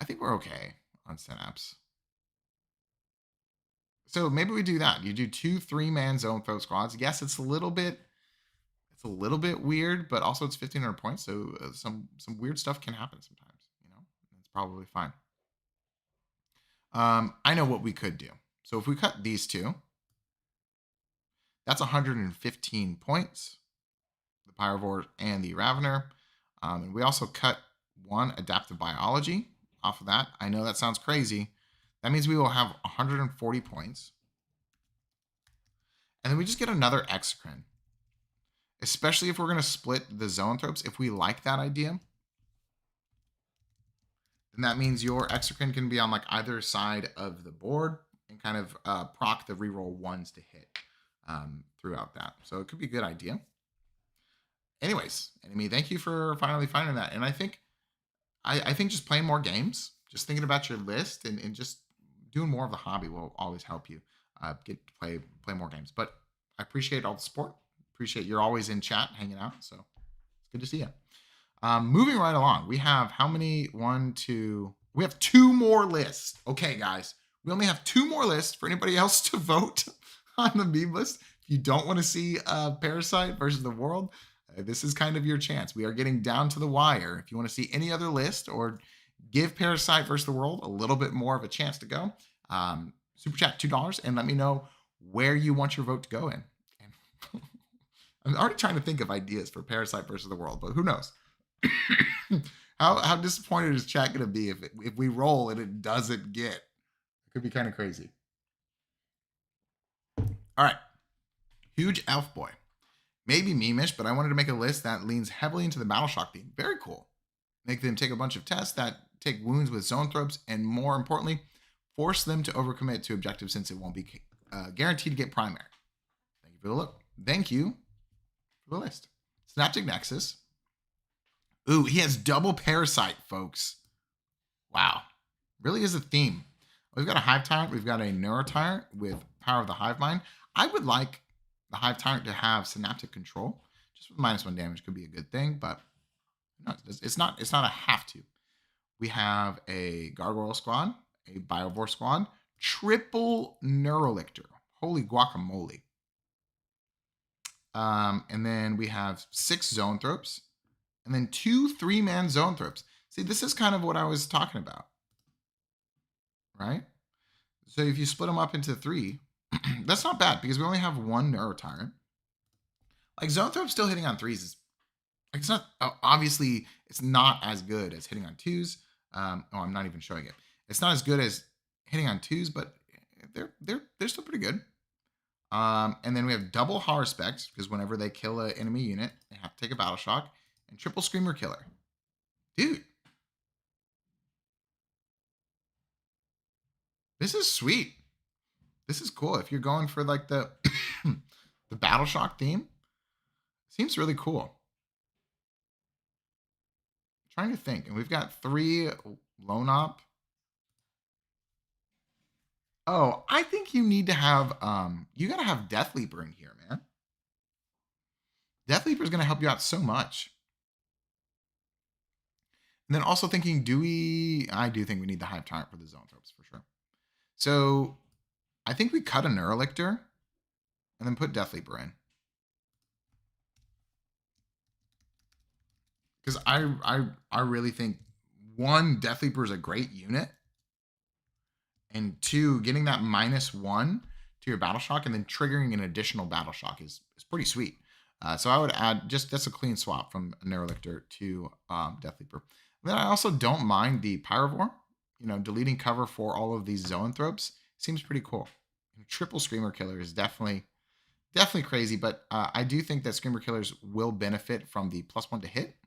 Speaker 1: I think we're okay on Synapse. So maybe we do that. You do 2 3-man Zoanthrope squads. Yes, it's a little bit weird, but also it's 1,500 points, so some weird stuff can happen sometimes. It's probably fine. I know what we could do. So if we cut these 2, that's 115 points, the Pyrovore and the Ravener. And we also cut 1 Adaptive Biology off of that. I know that sounds crazy. That means we will have 140 points. And then we just get another Exocrine. Especially if we're going to split the Zoanthropes. If we like that idea, then that means your Exocrine can be on like either side of the board and kind of proc the reroll 1s to hit throughout that. So it could be a good idea. Anyways, Enemy, thank you for finally finding that. And I think just playing more games just thinking about your list and just doing more of the hobby will always help you get to play more games. But I appreciate all the support. Appreciate you're always in chat hanging out. So it's good to see you. Moving right along, we have how many? One, two. We have 2 more lists. Okay, guys, we only have 2 more lists for anybody else to vote on the meme list. If you don't want to see Parasite versus the World, this is kind of your chance. We are getting down to the wire. If you want to see any other list or give Parasite versus the World a little bit more of a chance to go, super chat $2 and let me know where you want your vote to go in. And I'm already trying to think of ideas for Parasite versus the World, but who knows? How disappointed is chat gonna be if we roll and it doesn't get? It could be kind of crazy. All right, Hugeelfboy. Maybe meme-ish, but I wanted to make a list that leans heavily into the Battle Shock theme. Very cool. Make them take a bunch of tests that take wounds with zone throws, and more importantly, force them to overcommit to objectives since it won't be guaranteed to get primary. Thank you for the look. Thank you for the list. Synaptic Nexus. Ooh, he has double Parasite, folks. Wow. Really is a theme. We've got a Hive Tyrant. We've got a Neurotyrant with Power of the Hive Mind. I would like the Hive Tyrant to have Synaptic Control. Just with -1 damage could be a good thing, but no, it's not a have to. We have a Gargoyle Squad, a Biovore Squad, triple Neurolictor. Holy guacamole. And then we have 6 Zone Thropes, and then 2 3-man Zone Thropes. See, this is kind of what I was talking about, right? So if you split them up into 3, that's not bad because we only have 1 Neurotyrant. Like Zone Thrope still hitting on 3s is like, it's not obviously it's not as good as hitting on 2s. Oh, I'm not even showing it. It's not as good as hitting on 2s, but they're still pretty good. And then we have double Haruspecs because whenever they kill an enemy unit, they have to take a Battle Shock, and triple Screamer Killer. Dude, this is sweet. This is cool. If you're going for like the the Battle Shock theme, seems really cool. I'm trying to think, and we've got 3 Lone Op. Oh, I think you need to have you gotta have Death Leaper in here, man. Death Leaper is gonna help you out so much. And then also thinking, I do think we need the Hive Tyrant for the Zone Thropes for sure. So I think we cut a Neurolictor and then put Death Leaper in. Because I really think 1, Death Leaper is a great unit. And 2, getting that -1 to your Battle Shock and then triggering an additional Battle Shock is pretty sweet. So I would add that's a clean swap from Neurolictor to Death Leaper. And then I also don't mind the Pyrovore. You know, deleting cover for all of these Zone Thropes seems pretty cool. And triple Screamer Killer is definitely crazy, but I do think that Screamer Killers will benefit from the +1 to hit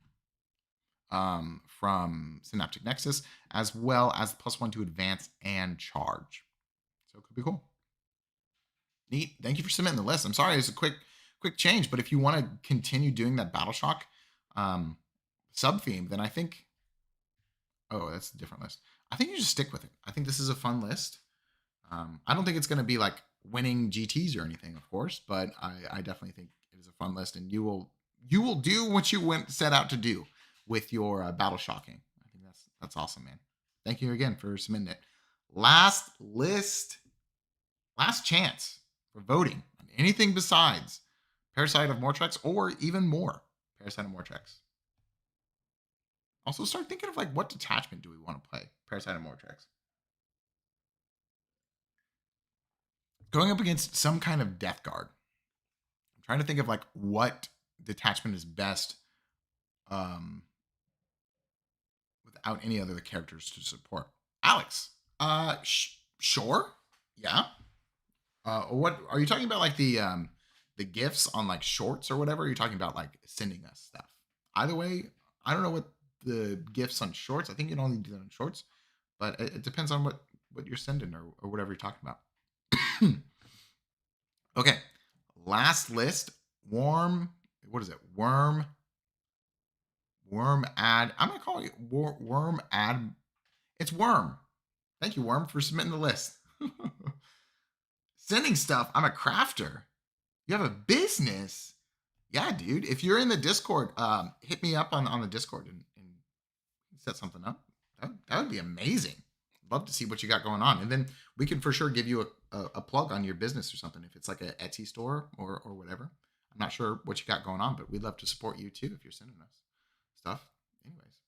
Speaker 1: from Synaptic Nexus, as well as the +1 to advance and charge. So it could be cool. Neat. Thank you for submitting the list. I'm sorry it's a quick change, but if you want to continue doing that Battle Shock sub theme, then I think, oh, that's a different list. I think you just stick with it. I think this is a fun list. I don't think it's going to be like winning GTs or anything, of course, but I definitely think it is a fun list, and you will do what you set out to do with your Battle Shocking. I think that's awesome, man. Thank you again for submitting it. Last list, last chance for voting on anything besides Parasite of Mortrex or even more Parasite of Mortrex. Also start thinking of like, what detachment do we want to play Parasite of Mortrex? Going up against some kind of Death Guard. I'm trying to think of like what detachment is best without any other characters to support. Alex, sure, yeah. What are you talking about? Like the gifts on like shorts or whatever? Are you talking about like sending us stuff? Either way, I don't know what the gifts on shorts. I think you can only do that on shorts, but it depends on what you're sending or whatever you're talking about. Okay, last list. What is it? Worm ad. I'm gonna call it Wyrmnadmaeril. It's Worm. Thank you, Worm, for submitting the list. Sending stuff. I'm a crafter. You have a business. Yeah, dude. If you're in the Discord, hit me up on the Discord and set something up. That would be amazing. Love to see what you got going on. And then we can for sure give you a plug on your business or something. If it's like an Etsy store or whatever. I'm not sure what you got going on, but we'd love to support you too if you're sending us stuff. Anyways.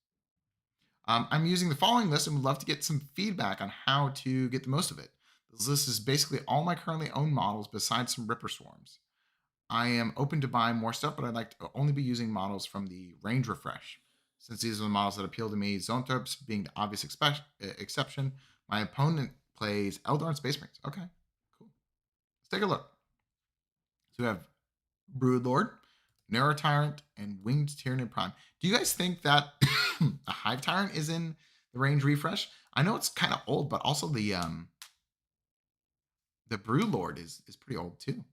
Speaker 1: I'm using the following list and would love to get some feedback on how to get the most of it. This list is basically all my currently owned models besides some Ripper Swarms. I am open to buying more stuff, but I'd like to only be using models from the range refresh. Since these are the models that appeal to me, Zoanthropes being the obvious exception, my opponent plays Eldar and Space Marines. Okay, cool. Let's take a look. So we have Broodlord, Neurotyrant, and Winged Tyranid Prime. Do you guys think that a Hive Tyrant is in the range refresh? I know it's kind of old, but also the Broodlord is pretty old too.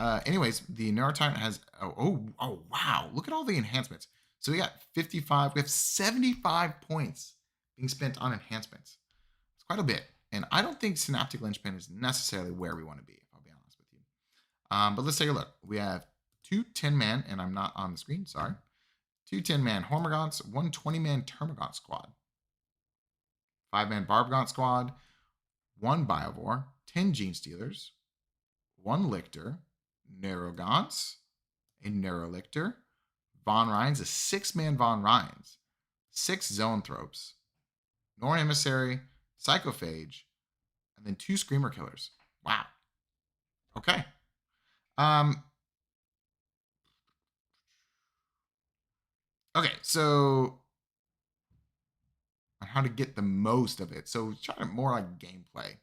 Speaker 1: Anyways, the Neurotyrant has oh wow, look at all the enhancements. So we got 55, we have 75 points being spent on enhancements. It's quite a bit. And I don't think Synaptic Linchpin is necessarily where we want to be, if I'll be honest with you. But let's take a look. We have 2 10-man, and I'm not on the screen, sorry. 2 10-man Hormagaunts, 1 20-man Termagant squad. 5-man Barbagant squad, 1 Biovore, 10 Gene Stealers, 1 Lictor, Neurogaunts, a Neurolictor, Von Ryans, a 6-man Von Ryans, 6 Zoanthropes, Norn Emissary, Psychophage, and then 2 Screamer Killers. Wow. Okay. Okay, so on how to get the most of it. So try to more like gameplay.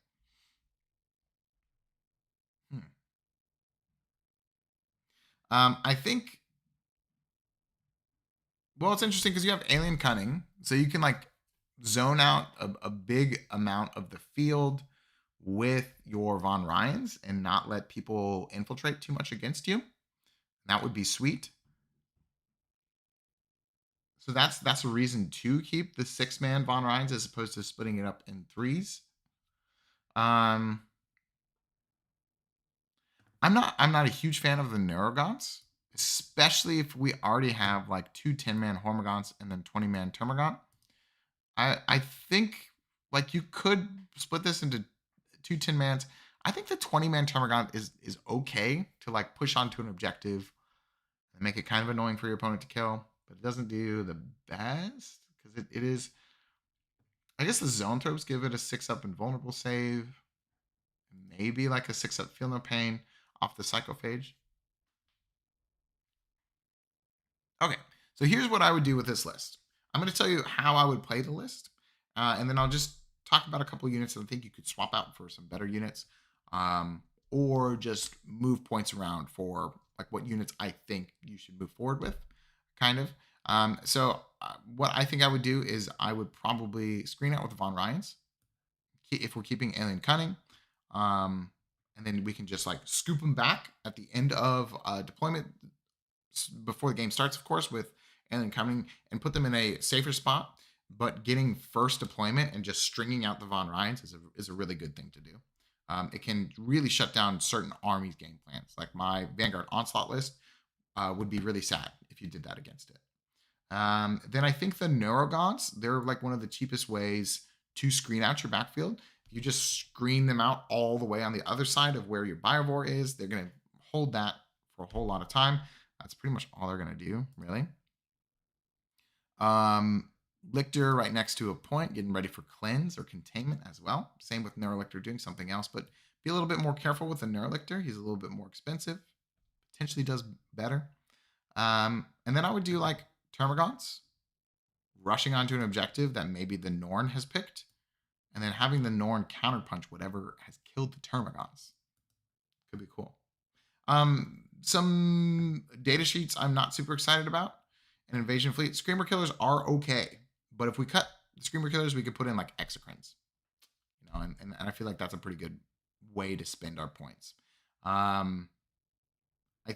Speaker 1: I think, well, it's interesting because you have Alien Cunning. So you can like zone out a big amount of the field with your Von Ryans and not let people infiltrate too much against you. That would be sweet. So that's a reason to keep the 6-man Von Ryans as opposed to splitting it up in 3s. I'm not a huge fan of the Neurogaunts, especially if we already have like 2 10-man Hormagaunts and then 20-man Termagant. I think like you could split this into 2 10-mans. I think the 20-man Termagant is okay to like push onto an objective and make it kind of annoying for your opponent to kill, but it doesn't do the best because it is. I guess the Zoanthropes give it a 6-up invulnerable save, maybe like a 6-up feel no pain off the Psychophage. Okay, so here's what I would do with this list. I'm going to tell you how I would play the list, and then I'll just talk about a couple units that I think you could swap out for some better units, or just move points around for like what units I think you should move forward with, kind of. What I think I would do is I would probably screen out with the Von Ryans if we're keeping Alien Cunning, and then we can just like scoop them back at the end of deployment before the game starts, of course, with Alien Cunning, and put them in a safer spot. But getting first deployment and just stringing out the Von Ryans is a really good thing to do. It can really shut down certain armies' game plans. Like my Vanguard Onslaught list would be really sad if you did that against it. Then I think the Neurogaunts, they're like one of the cheapest ways to screen out your backfield. If you just screen them out all the way on the other side of where your Biovore is, they're going to hold that for a whole lot of time. That's pretty much all they're going to do, really. Lictor right next to a point, getting ready for cleanse or containment as well. Same with Neurolictor doing something else, but be a little bit more careful with the Neurolictor. He's a little bit more expensive, potentially does better. And then I would do like Termagants, rushing onto an objective that maybe the Norn has picked, and then having the Norn counterpunch whatever has killed the Termagants. Could be cool. Some data sheets I'm not super excited about. An Invasion Fleet. Screamer Killers are okay. But if we cut the Screamer Killers, we could put in like Exocrines. You know, and I feel like that's a pretty good way to spend our points. I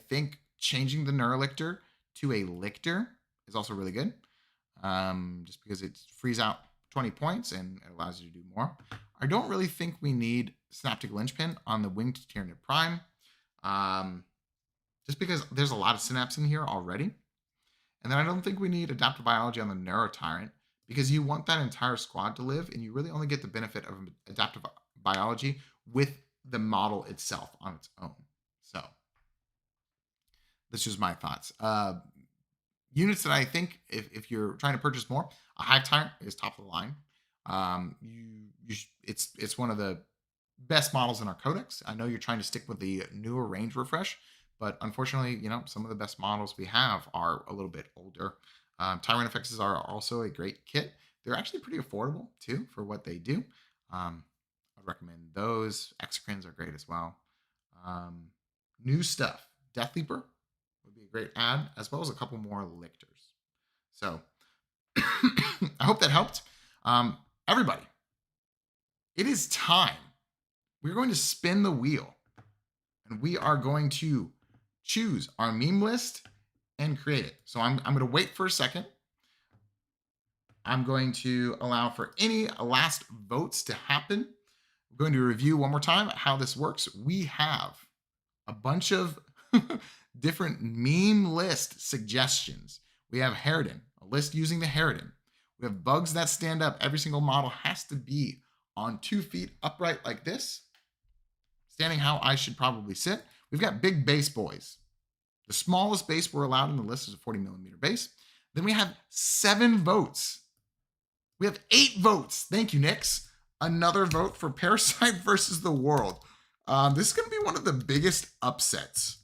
Speaker 1: think changing the Neurolictor to a Lictor is also really good. Just because it frees out 20 points, and it allows you to do more. I don't really think we need Synaptic Linchpin on the Winged Tyranid Prime, just because there's a lot of Synapse in here already. And then I don't think we need Adaptive Biology on the Neurotyrant, because you want that entire squad to live, and you really only get the benefit of Adaptive Biology with the model itself on its own. So this is my thoughts. Units that I think, if you're trying to purchase more, a Hive Tyrant is top of the line. It's one of the best models in our codex. I know you're trying to stick with the newer range refresh, but unfortunately, some of the best models we have are a little bit older. Tyrannofexes are also a great kit. They're actually pretty affordable too for what they do. I'd recommend those. Exocrines are great as well. New stuff. Death Leaper would be a great add, as well as a couple more lictors. So I hope that helped. Everybody, it is time. We're going to spin the wheel, and we are going to choose our meme list and create it. So I'm going to wait for a second. I'm going to allow for any last votes to happen. We're going to review one more time how this works. We have a bunch of different meme list suggestions. We have Harridan, a list using the Harridan. We have bugs that stand up. Every single model has to be on 2 feet upright like this, standing how I should probably sit. We've got big base boys. The smallest base we're allowed in the list is a 40 millimeter base. Then we have 7 votes. We have 8 votes. Thank you, Nix. Another vote for Parasite versus the World. This is going to be one of the biggest upsets.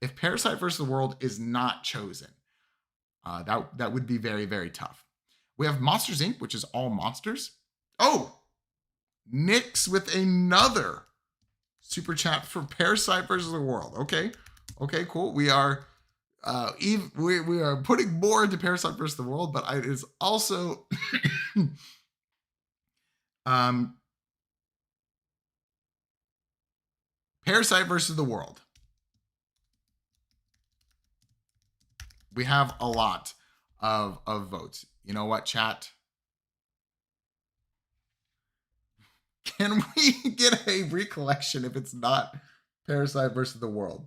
Speaker 1: If Parasite versus the World is not chosen, that would be very, very tough. We have Monsters Inc., which is all monsters. Oh, Nix with another super chat for Parasite versus the World. Okay, cool. We are we are putting more into Parasite versus the World, but it is also Parasite versus the World. We have a lot of votes. You know what, chat? Can we get a recollection if it's not Parasite versus the World?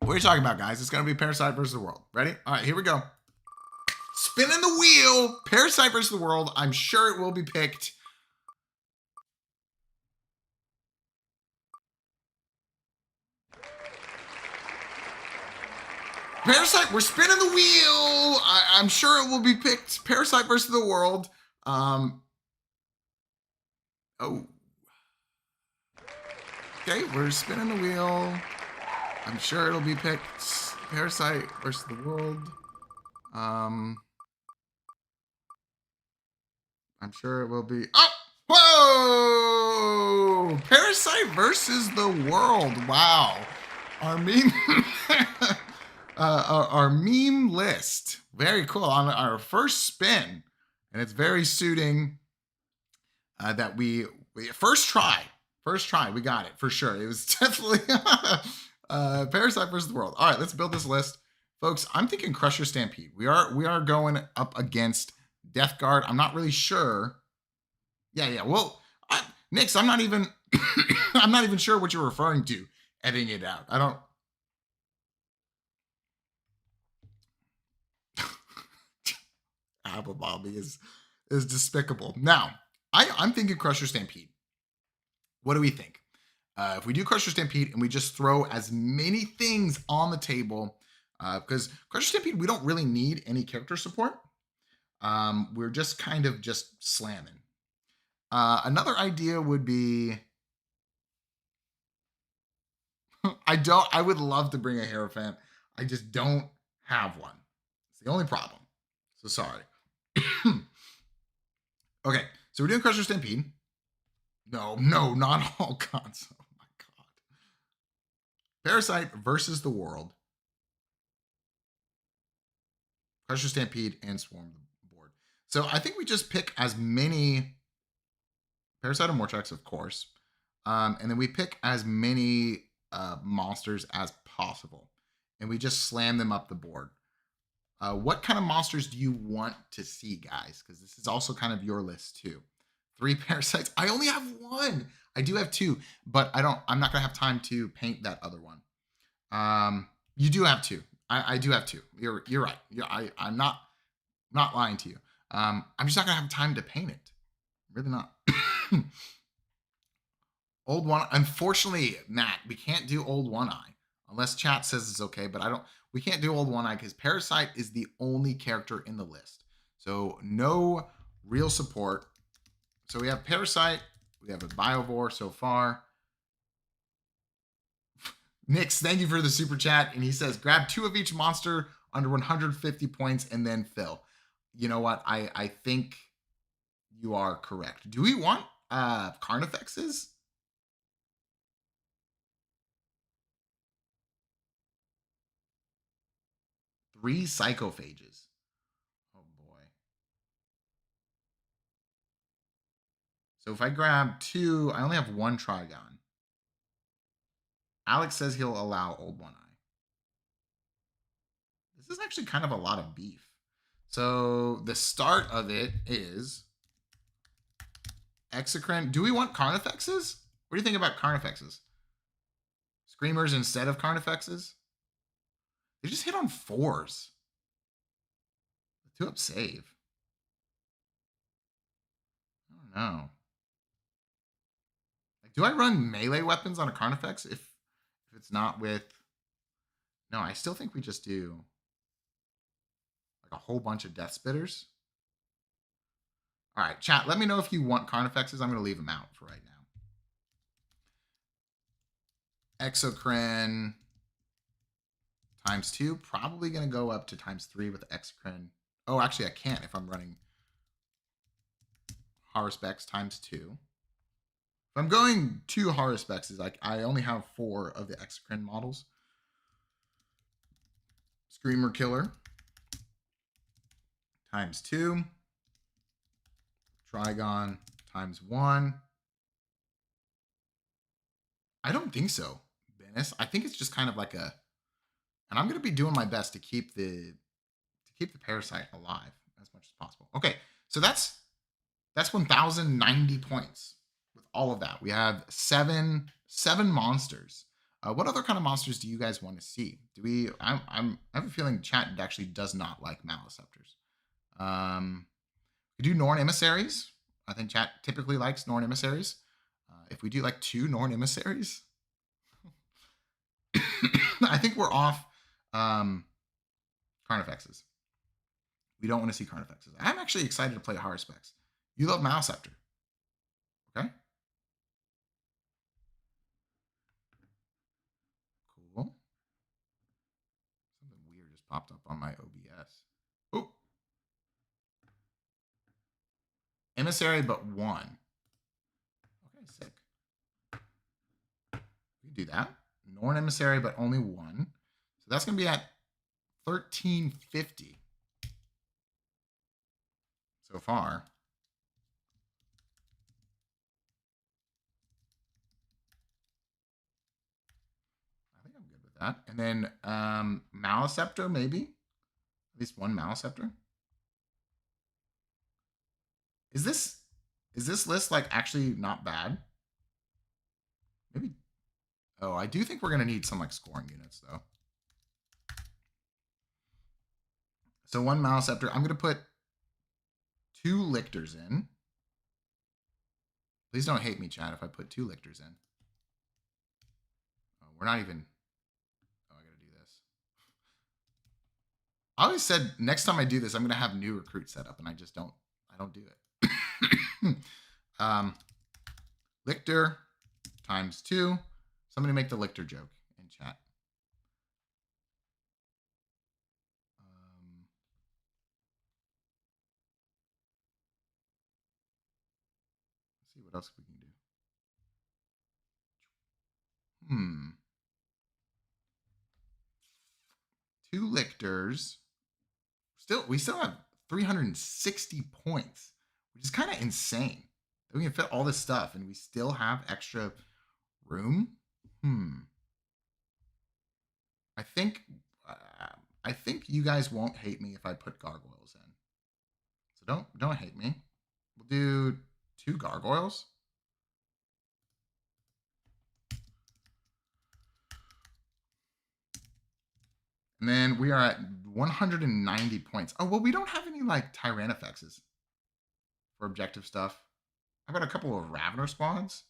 Speaker 1: What are you talking about, guys? It's going to be Parasite versus the World. Ready? All right, here we go. Spinning the wheel. Parasite versus the World. I'm sure it will be picked. Parasite, we're spinning the wheel. I'm sure it will be picked. Parasite versus the World. Oh. Okay, we're spinning the wheel. I'm sure it'll be picked. Parasite versus the World. I'm sure it will be. Oh! Whoa! Parasite versus the World. Wow. Our meme, our meme list. Very cool. On our first spin, and it's very suiting that we first try, we got it for sure. It was definitely Parasite versus the World. All right, let's build this list, folks. I'm thinking Crusher Stampede. We are going up against Death Guard. I'm not really sure. Yeah. Well, Nix, I'm not even I'm not even sure what you're referring to. Editing it out. I don't. Apple Bobby is despicable. Now, I'm thinking Crusher Stampede. What do we think? If we do Crusher Stampede and we just throw as many things on the table, because Crusher Stampede, we don't really need any character support. We're just kind of just slamming. Another idea would be, I would love to bring a Hierophant. I just don't have one. It's the only problem. So sorry. Okay, so we're doing Crusher Stampede. No, not all gods. Oh my god. Parasite versus the World. Crusher Stampede and Swarm the board. So I think we just pick as many Parasite and Mortrax, of course. And then we pick as many monsters as possible. And we just slam them up the board. What kind of monsters do you want to see, guys? Because this is also kind of your list too. 3 parasites. I only have 1. I do have 2, but I'm not gonna have time to paint that other one. You do have 2. I do have 2. You're right. I'm not lying to you. I'm just not gonna have time to paint it. Really not. Old One. Unfortunately, Matt, we can't do Old One Eye unless chat says it's okay. But we can't do Old One Eye because Parasite is the only character in the list. So no real support. So we have Parasite. We have a Biovore so far. Nix, thank you for the super chat. And he says, grab 2 of each monster under 150 points and then fill. You know what? I think you are correct. Do we want Carnifexes? 3 Psychophages. Oh boy. So if I grab 2, I only have 1 Trigon. Alex says he'll allow Old One Eye. This is actually kind of a lot of beef. So the start of it is Exocrine. Do we want Carnifexes? What do you think about Carnifexes? Screamers instead of Carnifexes? They just hit on 4s. 2-up save. I don't know. Like, do I run melee weapons on a Carnifex if it's not with... No, I still think we just do like a whole bunch of Death Spitters. All right, chat, let me know if you want Carnifexes. I'm going to leave them out for right now. Exocrine ×2. Probably going to go up to ×3 with Exocrine. Oh, actually, I can't if I'm running Haruspex ×2. If I'm going 2 Haruspexes, like I only have 4 of the Exocrine models. Screamer Killer ×2. Trigon ×1. I don't think so, Bennis. I think it's just kind of like a, and I'm going to be doing my best to keep the parasite alive as much as possible. Okay, so that's 1,090 points with all of that. We have seven monsters. What other kind of monsters do you guys want to see? Do we? I have a feeling chat actually does not like Maliceptors. We do Norn Emissaries. I think chat typically likes Norn Emissaries. If we do like 2 Norn Emissaries, I think we're off Carnifexes. We don't want to see Carnifexes. I'm actually excited to play Haruspex. You love Maliceptor. Okay? Cool. Something weird just popped up on my OBS. Oh. Emissary, but 1. Okay, sick. We can do that. Norn Emissary, but only 1. So that's going to be at 1,350 so far. I think I'm good with that. And then Maliceptor, maybe? At least 1 Maliceptor. Is this list like actually not bad? Maybe. Oh, I do think we're gonna need some like scoring units though. So 1 Maliceptor. I'm gonna put 2 Lictors in. Please don't hate me, chat, if I put 2 Lictors in. Oh, we're not even. Oh, I gotta do this. I always said next time I do this, I'm gonna have new recruit set up, and I just don't. I don't do it. Lictor ×2. Somebody make the Lictor joke in chat. Let's see what else we can do. 2 Lictors. We still have 360 points, which is kind of insane. That we can fit all this stuff and we still have extra room. I think I think you guys won't hate me if I put gargoyles in. So don't hate me. We'll do 2 gargoyles. And then we are at 190 points. Oh, well, we don't have any like Tyrannifexes for objective stuff. I've got a couple of Ravener spawns.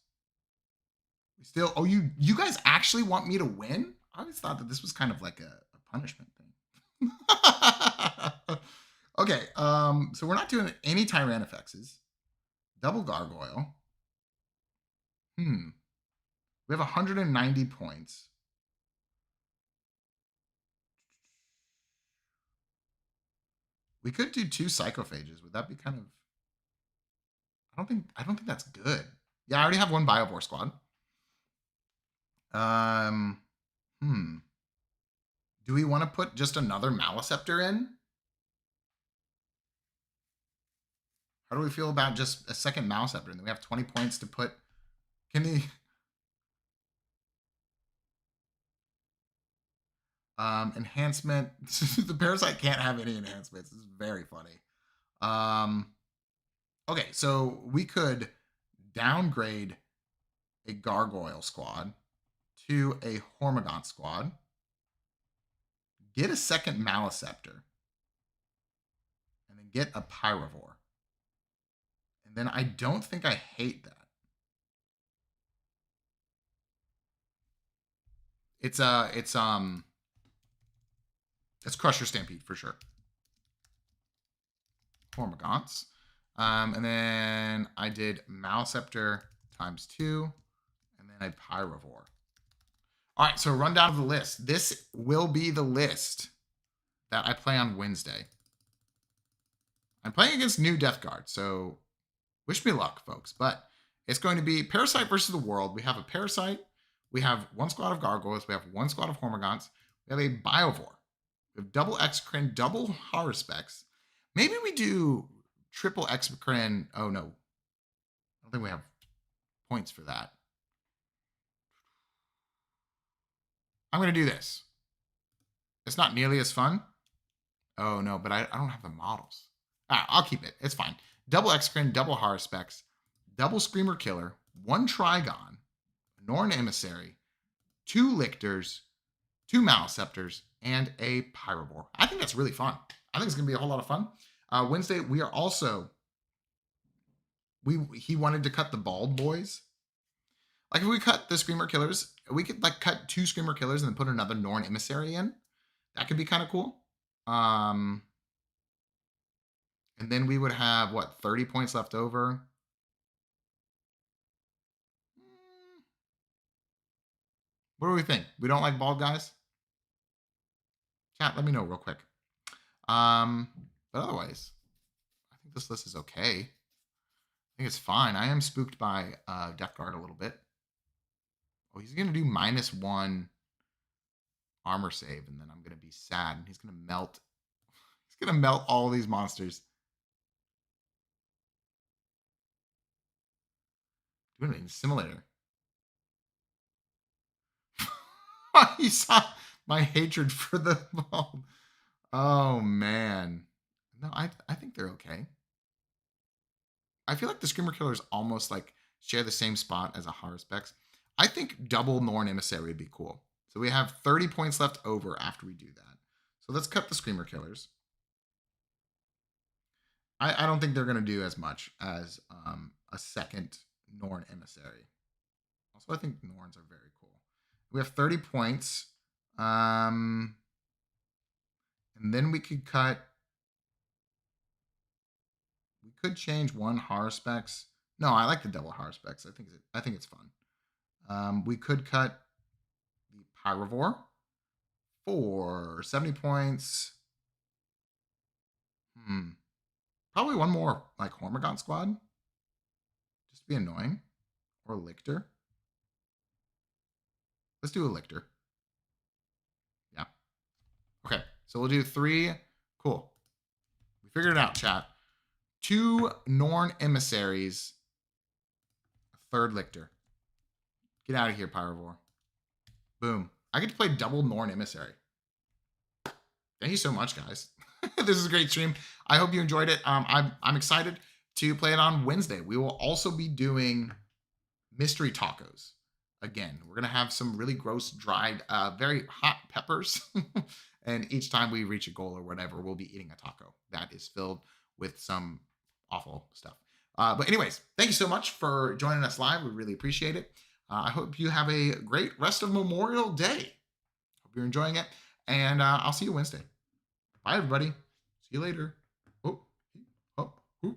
Speaker 1: We still, oh, you guys actually want me to win? I always thought that this was kind of like a punishment thing. Okay, so we're not doing any Tyrannifexes. Double gargoyle. We have 190 points. We could do 2 psychophages. Would that be kind of? I don't think that's good. Yeah, I already have 1 Biovore squad. Do we want to put just another Maliceptor in? How do we feel about just a second Maliceptor? And then we have 20 points to put. Can the enhancement? The Parasite can't have any enhancements. This is very funny. Okay, so we could downgrade a Gargoyle squad to a Hormigaunt squad, get a second Maliceptor, and then get a Pyrovore. And then I don't think I hate that. It's Crusher Stampede for sure. Hormigaunts. And then I did Maliceptor times 2, and then a Pyrovore. All right, so rundown of the list. This will be the list that I play on Wednesday. I'm playing against new Death Guard, so wish me luck, folks. But it's going to be Parasite versus the World. We have a Parasite. We have 1 squad of Gargoyles. We have 1 squad of Hormigaunts. We have a Biovore. We have double Exocrine, double Haruspex. Maybe we do triple Exocrine. Oh, no. I don't think we have points for that. I'm going to do this. It's not nearly as fun. Oh, no, but I don't have the models. I'll keep it. It's fine. Double Exocrine, double Haruspex, double Screamer Killer, 1 Trigon, Norn Emissary, 2 Lictors, 2 Maliceptors, and a Pyrovore. I think that's really fun. I think it's going to be a whole lot of fun. Wednesday, we are also... He wanted to cut the bald boys. Like, if we cut the Screamer Killers, we could, like, cut 2 Screamer Killers and then put another Norn Emissary in. That could be kind of cool. And then we would have, what, 30 points left over? What do we think? We don't like bald guys? Chat, let me know real quick. But otherwise, I think this list is okay. I think it's fine. I am spooked by Death Guard a little bit. Oh, he's going to do -1 armor save, and then I'm going to be sad, and he's going to melt. He's going to melt all these monsters. Doing it in simulator. You saw my hatred for the bald. Oh, man. No, I think they're okay. I feel like the Screamer Killers almost like share the same spot as a Haruspex. I think double Norn Emissary would be cool. So we have 30 points left over after we do that. So let's cut the Screamer Killers. I don't think they're going to do as much as a second Norn Emissary. Also, I think Norns are very cool. We have 30 points. And then we could cut... We could change 1 Haruspex. No, I like the double Haruspex. I think it's fun. We could cut the Pyrovore for 70 points. Probably 1 more like Hormigaunt squad. Just to be annoying. Or Lictor. Let's do a Lictor. Yeah. Okay, so we'll do 3. Cool. We figured it out, chat. 2 Norn Emissaries. A 3rd Lictor. Get out of here, Pyrovore. Boom. I get to play double Norn Emissary. Thank you so much, guys. This is a great stream. I hope you enjoyed it. I'm excited to play it on Wednesday. We will also be doing mystery tacos. Again, we're gonna have some really gross, dried, very hot peppers, and each time we reach a goal or whatever, we'll be eating a taco that is filled with some awful stuff. But anyways, thank you so much for joining us live. We really appreciate it. I hope you have a great rest of Memorial Day. Hope you're enjoying it, and I'll see you Wednesday. Bye, everybody. See you later. Oh, oh, oh.